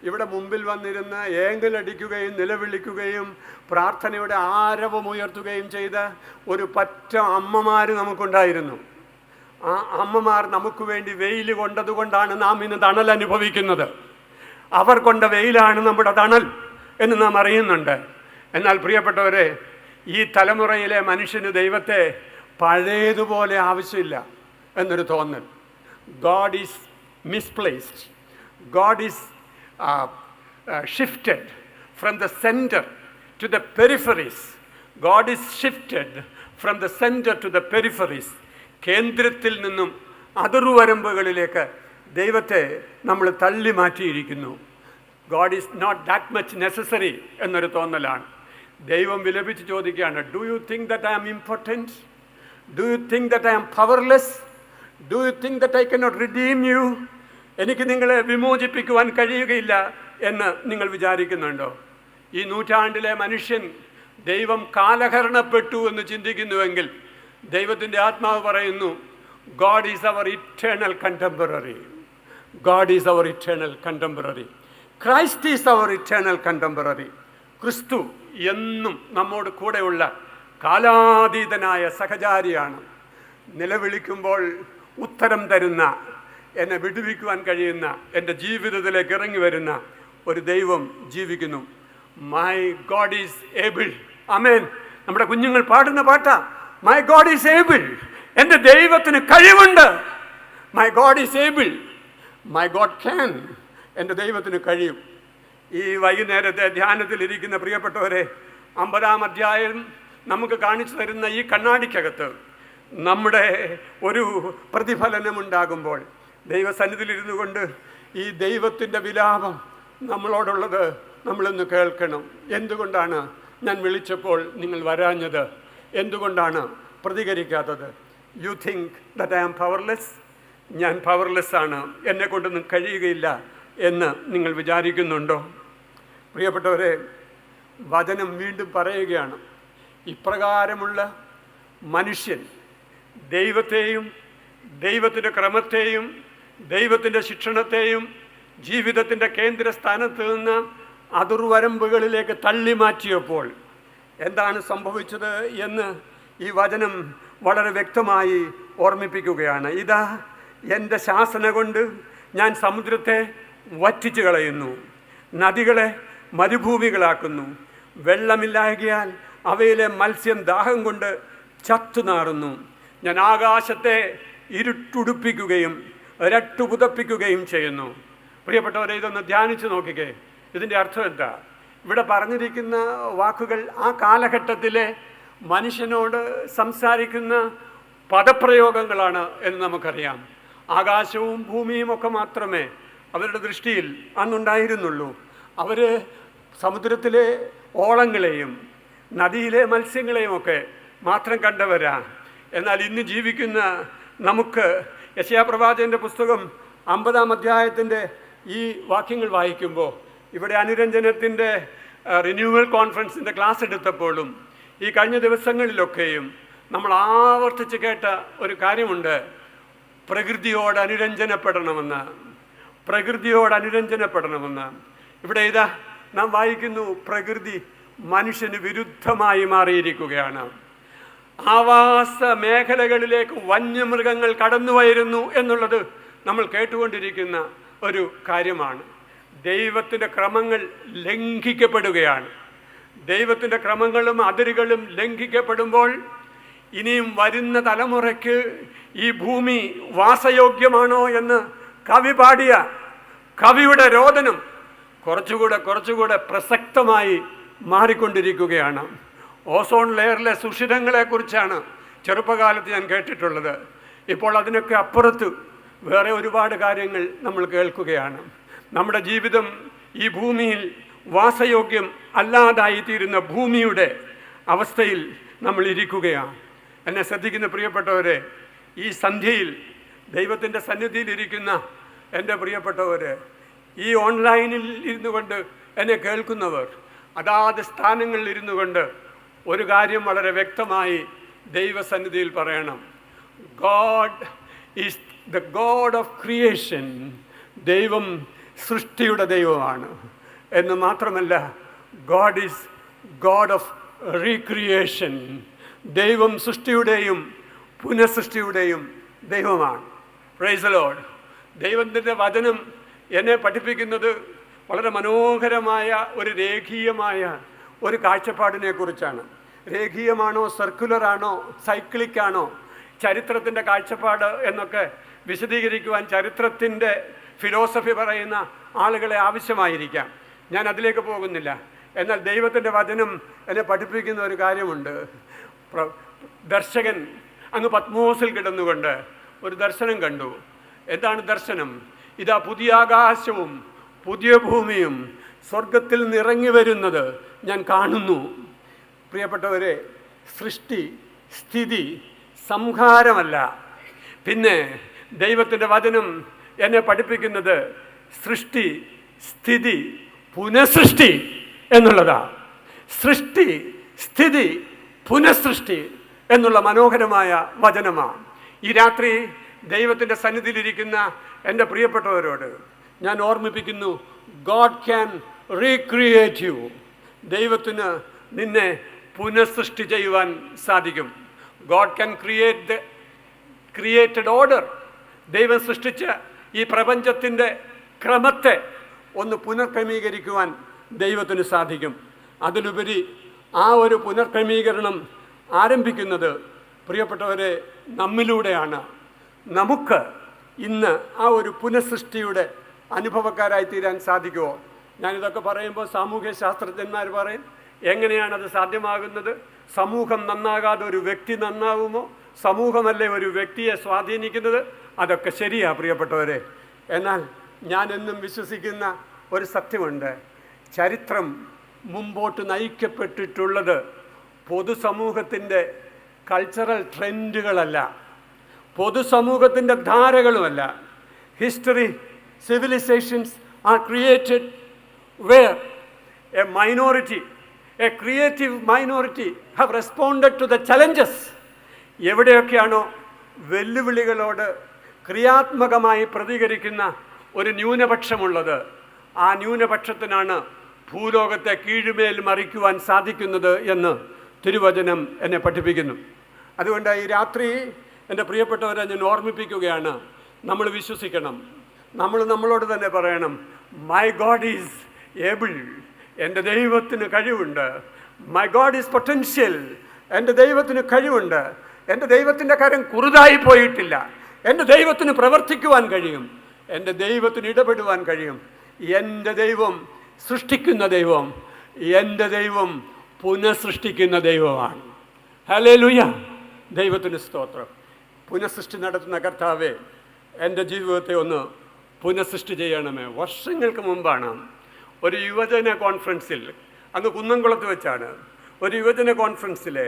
ഇവിടെ മുമ്പിൽ വന്നിരുന്ന് ഏങ്കലടിക്കുകയും നിലവിളിക്കുകയും പ്രാർത്ഥനയുടെ ആരവമുയർത്തുകയും ചെയ്ത ഒരു പറ്റ അമ്മമാർ നമുക്കുണ്ടായിരുന്നു. ആ അമ്മമാർ നമുക്ക് വേണ്ടി വെയിൽ കൊണ്ടതുകൊണ്ടാണ് നാം ഇന്ന് തണൽ അനുഭവിക്കുന്നത്. അവർ കൊണ്ട വെയിലാണ് നമ്മുടെ തണൽ എന്ന് നാം അറിയുന്നുണ്ട്. എന്നാൽ പ്രിയപ്പെട്ടവരെ, ഈ തലമുറയിലെ മനുഷ്യന് ദൈവത്തെ പഴയതുപോലെ ആവശ്യമില്ല എന്നൊരു തോന്നൽ. God is misplaced. God is shifted from the center to the peripheries. God is shifted from the center to the peripheries. കേന്ദ്രത്തിൽ നിന്നും അതിർവരമ്പുകളിലേക്ക് ദൈവത്തെ നമ്മൾ തള്ളി മാറ്റിയിരിക്കുന്നു. God is not that much necessary എന്നൊരു തോന്നലാണ്. ദൈവം വിലപിച്ച് ചോദിക്കുകയാണ്, do you think that I am important? Do you think that I am powerless? Do you think that I cannot redeem you? എനിക്ക് നിങ്ങളെ വിമോചിപ്പിക്കുവാൻ കഴിയുകയില്ല എന്ന് നിങ്ങൾ വിചാരിക്കുന്നുണ്ടോ? ഈ നൂറ്റാണ്ടിലെ മനുഷ്യൻ ദൈവം കാലഹരണപ്പെട്ടു എന്ന് ചിന്തിക്കുന്നുവെങ്കിൽ ദൈവത്തിൻ്റെ ആത്മാവ് പറയുന്നു, God is our eternal contemporary. God is our eternal contemporary. Christ is our eternal contemporary. ക്രിസ്തു എന്നും നമ്മോട് കൂടെയുള്ള കാലാതീതനായ സഹചാരിയാണ്. നിലവിളിക്കുമ്പോൾ ഉത്തരം തരുന്ന, എന്നെ വിടുവിക്കുവാൻ കഴിയുന്ന, എൻ്റെ ജീവിതത്തിലേക്ക് ഇറങ്ങി വരുന്ന ഒരു ദൈവം ജീവിക്കുന്നു. My God is able. ആമേൻ. നമ്മുടെ കുഞ്ഞുങ്ങൾ പാടുന്ന പാട്ടാ, മൈ ഗോഡ് ഈസ് ഏബിൾ. എൻ്റെ ദൈവത്തിന് കഴിവുണ്ട്. My God is able. My God can. എൻ്റെ ദൈവത്തിന് കഴിയും. ഈ വൈകുന്നേരത്തെ ധ്യാനത്തിലിരിക്കുന്ന പ്രിയപ്പെട്ടവരെ, 50-ാം അധ്യായം നമുക്ക് കാണിച്ചു തരുന്ന ഈ കണ്ണാടിക്കകത്ത് നമ്മുടെ ഒരു പ്രതിഫലനമുണ്ടാകുമ്പോൾ ദൈവസന്നിധിയിലിരുന്നു കൊണ്ട് ഈ ദൈവത്തിൻ്റെ വിലാപം നമ്മളോടുള്ളത് നമ്മളൊന്ന് കേൾക്കണം. എന്തുകൊണ്ടാണ് ഞാൻ വിളിച്ചപ്പോൾ നിങ്ങൾ വരാഞ്ഞത്? എന്തുകൊണ്ടാണ് പ്രതികരിക്കാത്തത്? You think that I am powerless? ഞാൻ പവർലെസ്സാണ്, എന്നെക്കൊണ്ടൊന്നും കഴിയുകയില്ല എന്ന് നിങ്ങൾ വിചാരിക്കുന്നുണ്ടോ? പ്രിയപ്പെട്ടവരെ, വചനം വീണ്ടും പറയുകയാണ്, ഇപ്രകാരമുള്ള മനുഷ്യൻ ദൈവത്തെയും ദൈവത്തിൻ്റെ ക്രമത്തെയും ദൈവത്തിൻ്റെ ശിക്ഷണത്തെയും ജീവിതത്തിൻ്റെ കേന്ദ്രസ്ഥാനത്ത് നിന്ന് അതിർവരമ്പുകളിലേക്ക് തള്ളി മാറ്റിയപ്പോൾ എന്താണ് സംഭവിച്ചത് എന്ന് ഈ വചനം വളരെ വ്യക്തമായി ഓർമ്മിപ്പിക്കുകയാണ്. ഇതാ, എൻ്റെ ശാസന കൊണ്ട് ഞാൻ സമുദ്രത്തെ വറ്റിച്ചു കളയുന്നു, നദികളെ മരുഭൂമികളാക്കുന്നു, വെള്ളമില്ലായകയാൽ അവയിലെ മത്സ്യം ദാഹം കൊണ്ട് ചത്തുനാറുന്നു. ഞാൻ ആകാശത്തെ ഇരുട്ടുടുപ്പിക്കുകയും രട്ടുപുതപ്പിക്കുകയും ചെയ്യുന്നു. പ്രിയപ്പെട്ടവരെ, ഇതൊന്ന് ധ്യാനിച്ച് നോക്കിക്കേ. ഇതിൻ്റെ അർത്ഥം എന്താ? ഇവിടെ പറഞ്ഞിരിക്കുന്ന വാക്കുകൾ ആ കാലഘട്ടത്തിലെ മനുഷ്യനോട് സംസാരിക്കുന്ന പദപ്രയോഗങ്ങളാണ് എന്ന് നമുക്കറിയാം. ആകാശവും ഭൂമിയും ഒക്കെ മാത്രമേ അവരുടെ ദൃഷ്ടിയിൽ അന്നുണ്ടായിരുന്നുള്ളൂ. അവർ സമുദ്രത്തിലെ ഓളങ്ങളെയും നദിയിലെ മത്സ്യങ്ങളെയും ഒക്കെ മാത്രം കണ്ടവരാ. എന്നാൽ ഇന്ന് ജീവിക്കുന്ന നമുക്ക് യെശയ്യാ പ്രവാചകൻ്റെ പുസ്തകം 50-ാം അധ്യായത്തിൻ്റെ ഈ വാക്യങ്ങൾ വായിക്കുമ്പോൾ, ഇവിടെ അനുരഞ്ജനത്തിൻ്റെ റിന്യൂവൽ കോൺഫറൻസിൻ്റെ ക്ലാസ് എടുത്തപ്പോഴും ഈ കഴിഞ്ഞ ദിവസങ്ങളിലൊക്കെയും നമ്മൾ ആവർത്തിച്ച് കേട്ട ഒരു കാര്യമുണ്ട്. പ്രകൃതിയോട് അനുരഞ്ജനപ്പെടണമെന്ന്, പ്രകൃതിയോട് അനുരഞ്ജനപ്പെടണമെന്ന്. ഇവിടെ ഇതാ നാം വായിക്കുന്നു, പ്രകൃതി മനുഷ്യന് വിരുദ്ധമായി മാറിയിരിക്കുകയാണ്. ആവാസ മേഖലകളിലേക്ക് വന്യമൃഗങ്ങൾ കടന്നു വരുന്നു എന്നുള്ളത് നമ്മൾ കേട്ടുകൊണ്ടിരിക്കുന്ന ഒരു കാര്യമാണ്. ദൈവത്തിൻ്റെ ക്രമങ്ങൾ ലംഘിക്കപ്പെടുകയാണ്. ദൈവത്തിൻ്റെ ക്രമങ്ങളും അതിരുകളും ലംഘിക്കപ്പെടുമ്പോൾ ഇനിയും വരുന്ന തലമുറയ്ക്ക് ഈ ഭൂമി വാസയോഗ്യമാണോ എന്ന് കവി പാടിയ കവിയുടെ രോദനം കുറച്ചുകൂടെ പ്രസക്തമായി മാറിക്കൊണ്ടിരിക്കുകയാണ്. ഓസോൺ ലെയറിലെ സുഷിരങ്ങളെക്കുറിച്ചാണ് ചെറുപ്പകാലത്ത് ഞാൻ കേട്ടിട്ടുള്ളത്. ഇപ്പോൾ അതിനൊക്കെ അപ്പുറത്ത് വേറെ ഒരുപാട് കാര്യങ്ങൾ നമ്മൾ കേൾക്കുകയാണ്. നമ്മുടെ ജീവിതം ഈ ഭൂമിയിൽ വാസയോഗ്യം അല്ലാതായിത്തീരുന്ന ഭൂമിയുടെ അവസ്ഥയിൽ നമ്മൾ ഇരിക്കുകയാണ്. എന്നെ ശ്രദ്ധിക്കുന്ന പ്രിയപ്പെട്ടവരെ, ഈ സന്ധ്യയിൽ ദൈവത്തിൻ്റെ സന്നിധിയിലിരിക്കുന്ന എൻ്റെ പ്രിയപ്പെട്ടവരെ, ഈ ഓൺലൈനിൽ ഇരുന്നു കൊണ്ട് എന്നെ കേൾക്കുന്നവർ, അതാത് സ്ഥാനങ്ങളിൽ ഇരുന്നു കൊണ്ട് ഒരു കാര്യം വളരെ വ്യക്തമായി ദൈവസന്നിധിയിൽ പറയണം. God is the God of creation. ദൈവം സൃഷ്ടിയുടെ ദൈവമാണ് എന്ന് മാത്രമല്ല, God is God of recreation. ദൈവം സൃഷ്ടിയുടെയും പുനഃസൃഷ്ടിയുടെയും ദൈവമാണ്. Praise the Lord. ദൈവത്തിൻ്റെ വചനം എന്നെ പഠിപ്പിക്കുന്നത് വളരെ മനോഹരമായ ഒരു രേഖീയമായ ഒരു കാഴ്ചപ്പാടിനെ കുറിച്ചാണ്. രേഖീയമാണോ, സർക്കുലറാണോ, സൈക്ലിക്കാണോ, ചരിത്രത്തിൻ്റെ കാഴ്ചപ്പാട് എന്നൊക്കെ വിശദീകരിക്കുവാൻ ചരിത്രത്തിൻ്റെ ഫിലോസഫി പറയുന്ന ആളുകളെ ആവശ്യമായിരിക്കാം. ഞാൻ അതിലേക്ക് പോകുന്നില്ല. എന്നാൽ ദൈവത്തിൻ്റെ വചനം എന്നെ പഠിപ്പിക്കുന്ന ഒരു കാര്യമുണ്ട്. ദർശകൻ അങ്ങ് പത്മോസിൽ കിടന്നുകൊണ്ട് ഒരു ദർശനം കണ്ടു. എന്താണ് ദർശനം? ഇതാ, പുതിയ ആകാശവും പുതിയ ഭൂമിയും സ്വർഗത്തിൽ നിറങ്ങി വരുന്നത് ഞാൻ കാണുന്നു. പ്രിയപ്പെട്ടവരെ, സൃഷ്ടി, സ്ഥിതി, സംഹാരമല്ല. പിന്നെ ദൈവത്തിൻ്റെ വചനം എന്നെ പഠിപ്പിക്കുന്നത് സൃഷ്ടി, സ്ഥിതി, പുനഃസൃഷ്ടി എന്നുള്ളതാണ്. സൃഷ്ടി, സ്ഥിതി, പുനഃസൃഷ്ടി എന്നുള്ള മനോഹരമായ വചനമാണ്. ഈ രാത്രി ദൈവത്തിൻ്റെ സന്നിധിയിലിരിക്കുന്ന എൻ്റെ പ്രിയപ്പെട്ടവരോട് ഞാൻ ഓർമ്മിപ്പിക്കുന്നു, ഗോഡ് ക്യാൻ റീക്രിയേറ്റ് യു. ദൈവത്തിന് നിന്നെ പുനഃസൃഷ്ടി ചെയ്യുവാൻ സാധിക്കും. God can create the created order. ദൈവം സൃഷ്ടിച്ച ഈ പ്രപഞ്ചത്തിൻ്റെ ക്രമത്തെ ഒന്ന് പുനർക്രമീകരിക്കുവാൻ ദൈവത്തിന് സാധിക്കും. അതിലുപരി ആ ഒരു പുനർക്രമീകരണം ആരംഭിക്കുന്നത് പ്രിയപ്പെട്ടവരെ നമ്മിലൂടെയാണ്. നമുക്ക് ഇന്ന് ആ ഒരു പുനഃസൃഷ്ടിയുടെ അനുഭവക്കാരായി തീരാൻ സാധിക്കുമോ? ഞാനിതൊക്കെ പറയുമ്പോൾ സാമൂഹ്യ ശാസ്ത്രജ്ഞന്മാർ പറയും, എങ്ങനെയാണത് സാധ്യമാകുന്നത്? സമൂഹം നന്നാകാതെ ഒരു വ്യക്തി നന്നാവുമോ? സമൂഹമല്ലേ ഒരു വ്യക്തിയെ സ്വാധീനിക്കുന്നത്? അതൊക്കെ ശരിയാ പ്രിയപ്പെട്ടവരെ. എന്നാൽ ഞാൻ എന്നും വിശ്വസിക്കുന്ന ഒരു സത്യമുണ്ട്. ചരിത്രം മുമ്പോട്ട് നയിക്കപ്പെട്ടിട്ടുള്ളത് പൊതുസമൂഹത്തിൻ്റെ കൾച്ചറൽ ട്രെൻഡുകളല്ല, പൊതുസമൂഹത്തിൻ്റെ ധാരകളുമല്ല. History, civilizations are created where a minority, a creative minority have responded to the challenges. എവിടെയൊക്കെയാണോ വെല്ലുവിളികളോട് ക്രിയാത്മകമായി പ്രതികരിക്കുന്ന ഒരു ന്യൂനപക്ഷമുള്ളത്. ആ ന്യൂനപക്ഷത്തിനാണ് ഭൂലോകത്തെ കീഴ്മേൽ മറിക്കുവാൻ സാധിക്കുന്നത് എന്ന് തിരുവചനം എന്നെ പഠിപ്പിക്കുന്നു. അതുകൊണ്ട് ഈ രാത്രി എൻ്റെ പ്രിയപ്പെട്ടവരെ ഞാൻ ഓർമ്മിപ്പിക്കുകയാണ്, നമ്മൾ വിശ്വസിക്കണം. നമ്മൾ നമ്മളോട് തന്നെ പറയണം, മൈ ഗോഡ് ഈസ് ഏബിൾ, എൻ്റെ ദൈവത്തിന് കഴിവുണ്ട്. മൈ ഗോഡ് ഈസ് പൊട്ടൻഷ്യൽ, എൻ്റെ ദൈവത്തിന് കഴിവുണ്ട്. എൻ്റെ ദൈവത്തിൻ്റെ കരം കുറുതായി പോയിട്ടില്ല. എൻ്റെ ദൈവത്തിന് പ്രവർത്തിക്കുവാൻ കഴിയും. എൻ്റെ ദൈവത്തിന് ഇടപെടുവാൻ കഴിയും. എൻ്റെ ദൈവം സൃഷ്ടിക്കുന്ന ദൈവം, എൻ്റെ ദൈവം പുനഃസൃഷ്ടിക്കുന്ന ദൈവമാണ്. ഹല്ലേലൂയ, ദൈവത്തിന് സ്തോത്രം. പുനഃസൃഷ്ടി നടത്തുന്ന കർത്താവേ, എൻ്റെ ജീവിതത്തെ ഒന്ന് പുനഃസൃഷ്ടി ചെയ്യണമേ. വർഷങ്ങൾക്ക് മുമ്പാണ് ഒരു യുവജന കോൺഫറൻസിൽ, അന്ന് കുന്നംകുളത്ത് വെച്ചാണ്, ഒരു യുവജന കോൺഫറൻസിലെ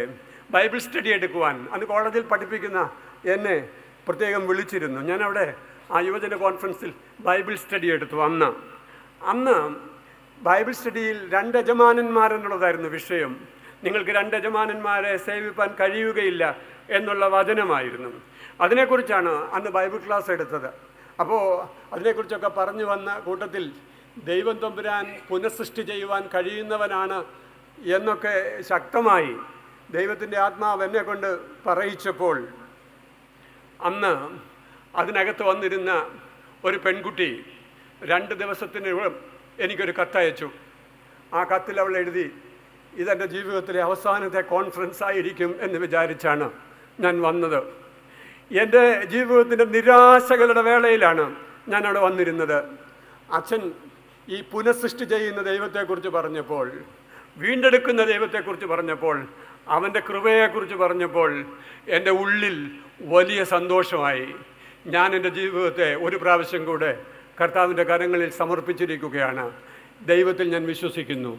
ബൈബിൾ സ്റ്റഡി എടുക്കുവാൻ അന്ന് കോളേജിൽ പഠിപ്പിക്കുന്ന എന്നെ പ്രത്യേകം വിളിച്ചിരുന്നു. ഞാനവിടെ ആ യുവജന കോൺഫറൻസിൽ ബൈബിൾ സ്റ്റഡി എടുത്തു. അന്ന് ബൈബിൾ സ്റ്റഡിയിൽ 2 യജമാനന്മാരെന്നുള്ളതായിരുന്നു വിഷയം. നിങ്ങൾക്ക് 2 യജമാനന്മാരെ സേവിപ്പാൻ കഴിയുകയില്ല എന്നുള്ള വചനമായിരുന്നു. അതിനെക്കുറിച്ചാണ് അന്ന് ബൈബിൾ ക്ലാസ് എടുത്തത്. അപ്പോൾ അതിനെക്കുറിച്ചൊക്കെ പറഞ്ഞു വന്ന കൂട്ടത്തിൽ ദൈവം തമ്പുരാൻ പുനഃസൃഷ്ടി ചെയ്യുവാൻ കഴിയുന്നവനാണ് എന്നൊക്കെ ശക്തമായി ദൈവത്തിൻ്റെ ആത്മാവ് എന്നെ കൊണ്ട് പറയിച്ചപ്പോൾ അന്ന് അതിനകത്ത് വന്നിരുന്ന ഒരു പെൺകുട്ടി 2 ദിവസത്തിനുള്ളിൽ എനിക്കൊരു കത്തയച്ചു. ആ കത്തിൽ അവൾ എഴുതി, ഇതെൻ്റെ ജീവിതത്തിലെ അവസാനത്തെ കോൺഫറൻസ് ആയിരിക്കും എന്ന് വിചാരിച്ചാണ് ഞാൻ വന്നത്. എൻ്റെ ജീവിതത്തിൻ്റെ നിരാശകളുടെ വേളയിലാണ് ഞാൻ അവിടെ വന്നിരുന്നത്. അച്ഛൻ ഈ പുനഃസൃഷ്ടി ചെയ്യുന്ന ദൈവത്തെക്കുറിച്ച് പറഞ്ഞപ്പോൾ, വീണ്ടെടുക്കുന്ന ദൈവത്തെക്കുറിച്ച് പറഞ്ഞപ്പോൾ, അവൻ്റെ കൃപയെക്കുറിച്ച് പറഞ്ഞപ്പോൾ എൻ്റെ ഉള്ളിൽ വലിയ സന്തോഷമായി. ഞാൻ എൻ്റെ ജീവിതത്തെ ഒരു പ്രാവശ്യം കൂടെ കർത്താവിൻ്റെ കരങ്ങളിൽ സമർപ്പിച്ചിരിക്കുകയാണ്. ദൈവത്തിൽ ഞാൻ വിശ്വസിക്കുന്നു.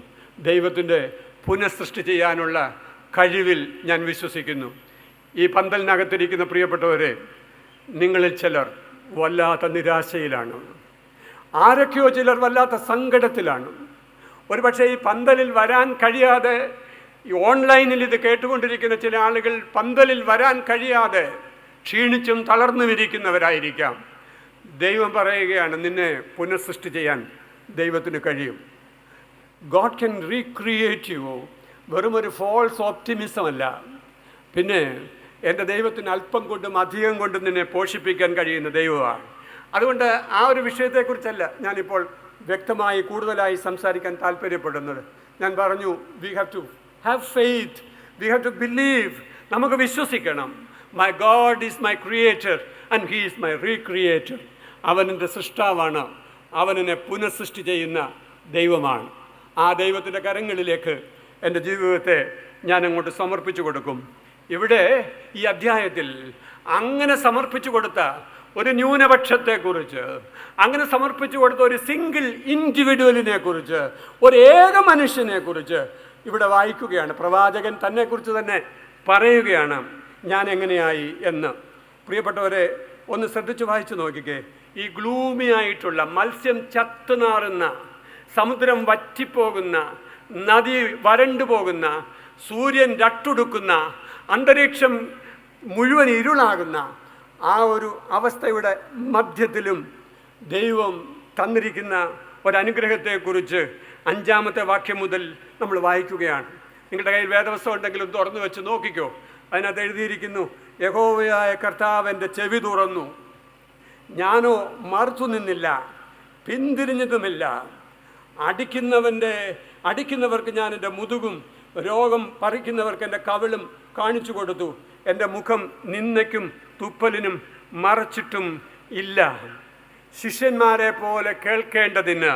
ദൈവത്തിൻ്റെ പുനഃസൃഷ്ടി ചെയ്യാനുള്ള കഴിവിൽ ഞാൻ വിശ്വസിക്കുന്നു. ഈ പന്തലിനകത്തിരിക്കുന്ന പ്രിയപ്പെട്ടവരെ, നിങ്ങളിൽ ചിലർ വല്ലാത്ത നിരാശയിലാണ്. ആരൊക്കെയോ ചിലർ വല്ലാത്ത സങ്കടത്തിലാണ്. ഒരുപക്ഷെ ഈ പന്തലിൽ വരാൻ കഴിയാതെ, ഈ ഓൺലൈനിൽ ഇത് കേട്ടുകൊണ്ടിരിക്കുന്ന ചില ആളുകൾ പന്തലിൽ വരാൻ കഴിയാതെ ക്ഷീണിച്ചും തളർന്നുമിരിക്കുന്നവരായിരിക്കാം. ദൈവം പറയുകയാണ്, നിന്നെ പുനഃസൃഷ്ടി ചെയ്യാൻ ദൈവത്തിന് കഴിയും. God can recreate you. വെറും ഒരു ഫോൾസ് ഓപ്റ്റിമിസം അല്ല. പിന്നെ എൻ്റെ ദൈവത്തിന് അല്പം കൊണ്ടും അധികം കൊണ്ടും നിന്നെ പോഷിപ്പിക്കാൻ കഴിയുന്ന ദൈവമാണ്. അതുകൊണ്ട് ആ ഒരു വിഷയത്തെക്കുറിച്ചല്ല ഞാനിപ്പോൾ വ്യക്തമായി കൂടുതലായി സംസാരിക്കാൻ താല്പര്യപ്പെടുന്നത്. ഞാൻ പറഞ്ഞു, we have to have faith, we have to believe. നമുക്ക് വിശ്വസിക്കണം. My God is my creator and he is my recreator. അവൻ എൻ്റെ സൃഷ്ടാവാണ്. അവൻ എന്നെ പുനഃസൃഷ്ടി ചെയ്യുന്ന ദൈവമാണ്. ആ ദൈവത്തിൻ്റെ കരങ്ങളിലേക്ക് എൻ്റെ ജീവിതത്തെ ഞാൻ അങ്ങോട്ട് സമർപ്പിച്ചു കൊടുക്കും. ഇവിടെ ഈ അധ്യായത്തിൽ അങ്ങനെ സമർപ്പിച്ചു കൊടുത്ത ഒരു ന്യൂനപക്ഷത്തെക്കുറിച്ച്, അങ്ങനെ സമർപ്പിച്ചു കൊടുത്ത ഒരു സിംഗിൾ ഇൻഡിവിജ്വലിനെ കുറിച്ച്, ഒരു ഏക മനുഷ്യനെക്കുറിച്ച് ഇവിടെ വായിക്കുകയാണ്. പ്രവാചകൻ തന്നെക്കുറിച്ച് തന്നെ പറയുകയാണ്, ഞാൻ എങ്ങനെയായി എന്ന്. പ്രിയപ്പെട്ടവരെ, ഒന്ന് ശ്രദ്ധിച്ച് വായിച്ചു നോക്കിക്കേ. ഈ ഗ്ലൂമി ആയിട്ടുള്ള, മത്സ്യം ചത്തുനാറുന്ന, സമുദ്രം വറ്റിപ്പോകുന്ന, നദി വരണ്ടു പോകുന്ന, സൂര്യൻ രട്ടുടുക്കുന്ന, അന്തരീക്ഷം മുഴുവൻ ഇരുളാകുന്ന ആ ഒരു അവസ്ഥയുടെ മധ്യത്തിലും ദൈവം തന്നിരിക്കുന്ന ഒരനുഗ്രഹത്തെക്കുറിച്ച് 5-ാമത്തെ വാക്യം മുതൽ നമ്മൾ വായിക്കുകയാണ്. നിങ്ങളുടെ കയ്യിൽ വേദപുസ്തകം ഉണ്ടെങ്കിലും തുറന്നു വെച്ച് നോക്കിക്കോ. അതിനകത്ത് എഴുതിയിരിക്കുന്നു, യഹോവയായ കർത്താവ് എൻ്റെ ചെവി തുറന്നു, ഞാനോ മറുത്തു നിന്നില്ല, പിന്തിരിഞ്ഞതുമില്ല. അടിക്കുന്നവർക്ക് ഞാൻ എൻ്റെ മുതുകും, രോഗം പറിക്കുന്നവർക്ക് എൻ്റെ കവിളും കാണിച്ചു കൊടുത്തു. എൻ്റെ മുഖം നിന്ദയ്ക്കും തുപ്പലിനും മറച്ചിട്ടും ഇല്ല. ശിഷ്യന്മാരെ പോലെ കേൾക്കേണ്ടതിന്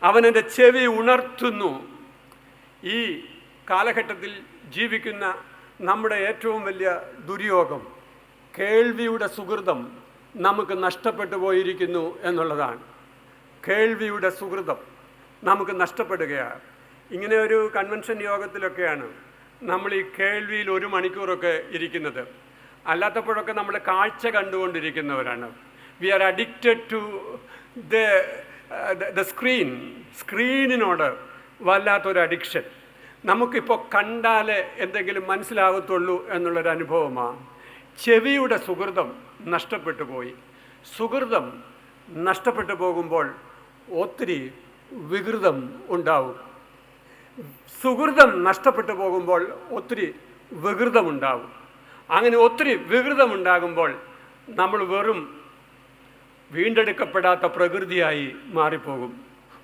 അവനെൻ്റെ ചെവി ഉണർത്തുന്നു. ഈ കാലഘട്ടത്തിൽ ജീവിക്കുന്ന നമ്മുടെ ഏറ്റവും വലിയ ദുര്യോഗം, കേൾവിയുടെ സുഹൃതം നമുക്ക് നഷ്ടപ്പെട്ടു പോയിരിക്കുന്നു എന്നുള്ളതാണ്. കേൾവിയുടെ സുഹൃതം നമുക്ക് നഷ്ടപ്പെടുകയാണ്. ഇങ്ങനെ ഒരു കൺവെൻഷൻ യോഗത്തിലൊക്കെയാണ് നമ്മൾ ഈ കേൾവിയിൽ 1 മണിക്കൂറൊക്കെ ഇരിക്കുന്നത്. അല്ലാത്തപ്പോഴൊക്കെ നമ്മൾ കാഴ്ച കണ്ടുകൊണ്ടിരിക്കുന്നവരാണ്. We are addicted to the സ്ക്രീനിനോട് വല്ലാത്തൊരു അഡിക്ഷൻ. നമുക്കിപ്പോൾ കണ്ടാലേ എന്തെങ്കിലും മനസ്സിലാകത്തുള്ളൂ എന്നുള്ളൊരു അനുഭവമാണ്. ചെവിയുടെ സുഹൃതം നഷ്ടപ്പെട്ടു പോയി. സുഹൃതം നഷ്ടപ്പെട്ടു പോകുമ്പോൾ ഒത്തിരി വികൃതം ഉണ്ടാവും. സുഹൃതം നഷ്ടപ്പെട്ടു പോകുമ്പോൾ ഒത്തിരി വികൃതമുണ്ടാവും. അങ്ങനെ ഒത്തിരി വികൃതമുണ്ടാകുമ്പോൾ നമ്മൾ വെറും വീണ്ടെടുക്കപ്പെടാത്ത പ്രകൃതിയായി മാറിപ്പോകും.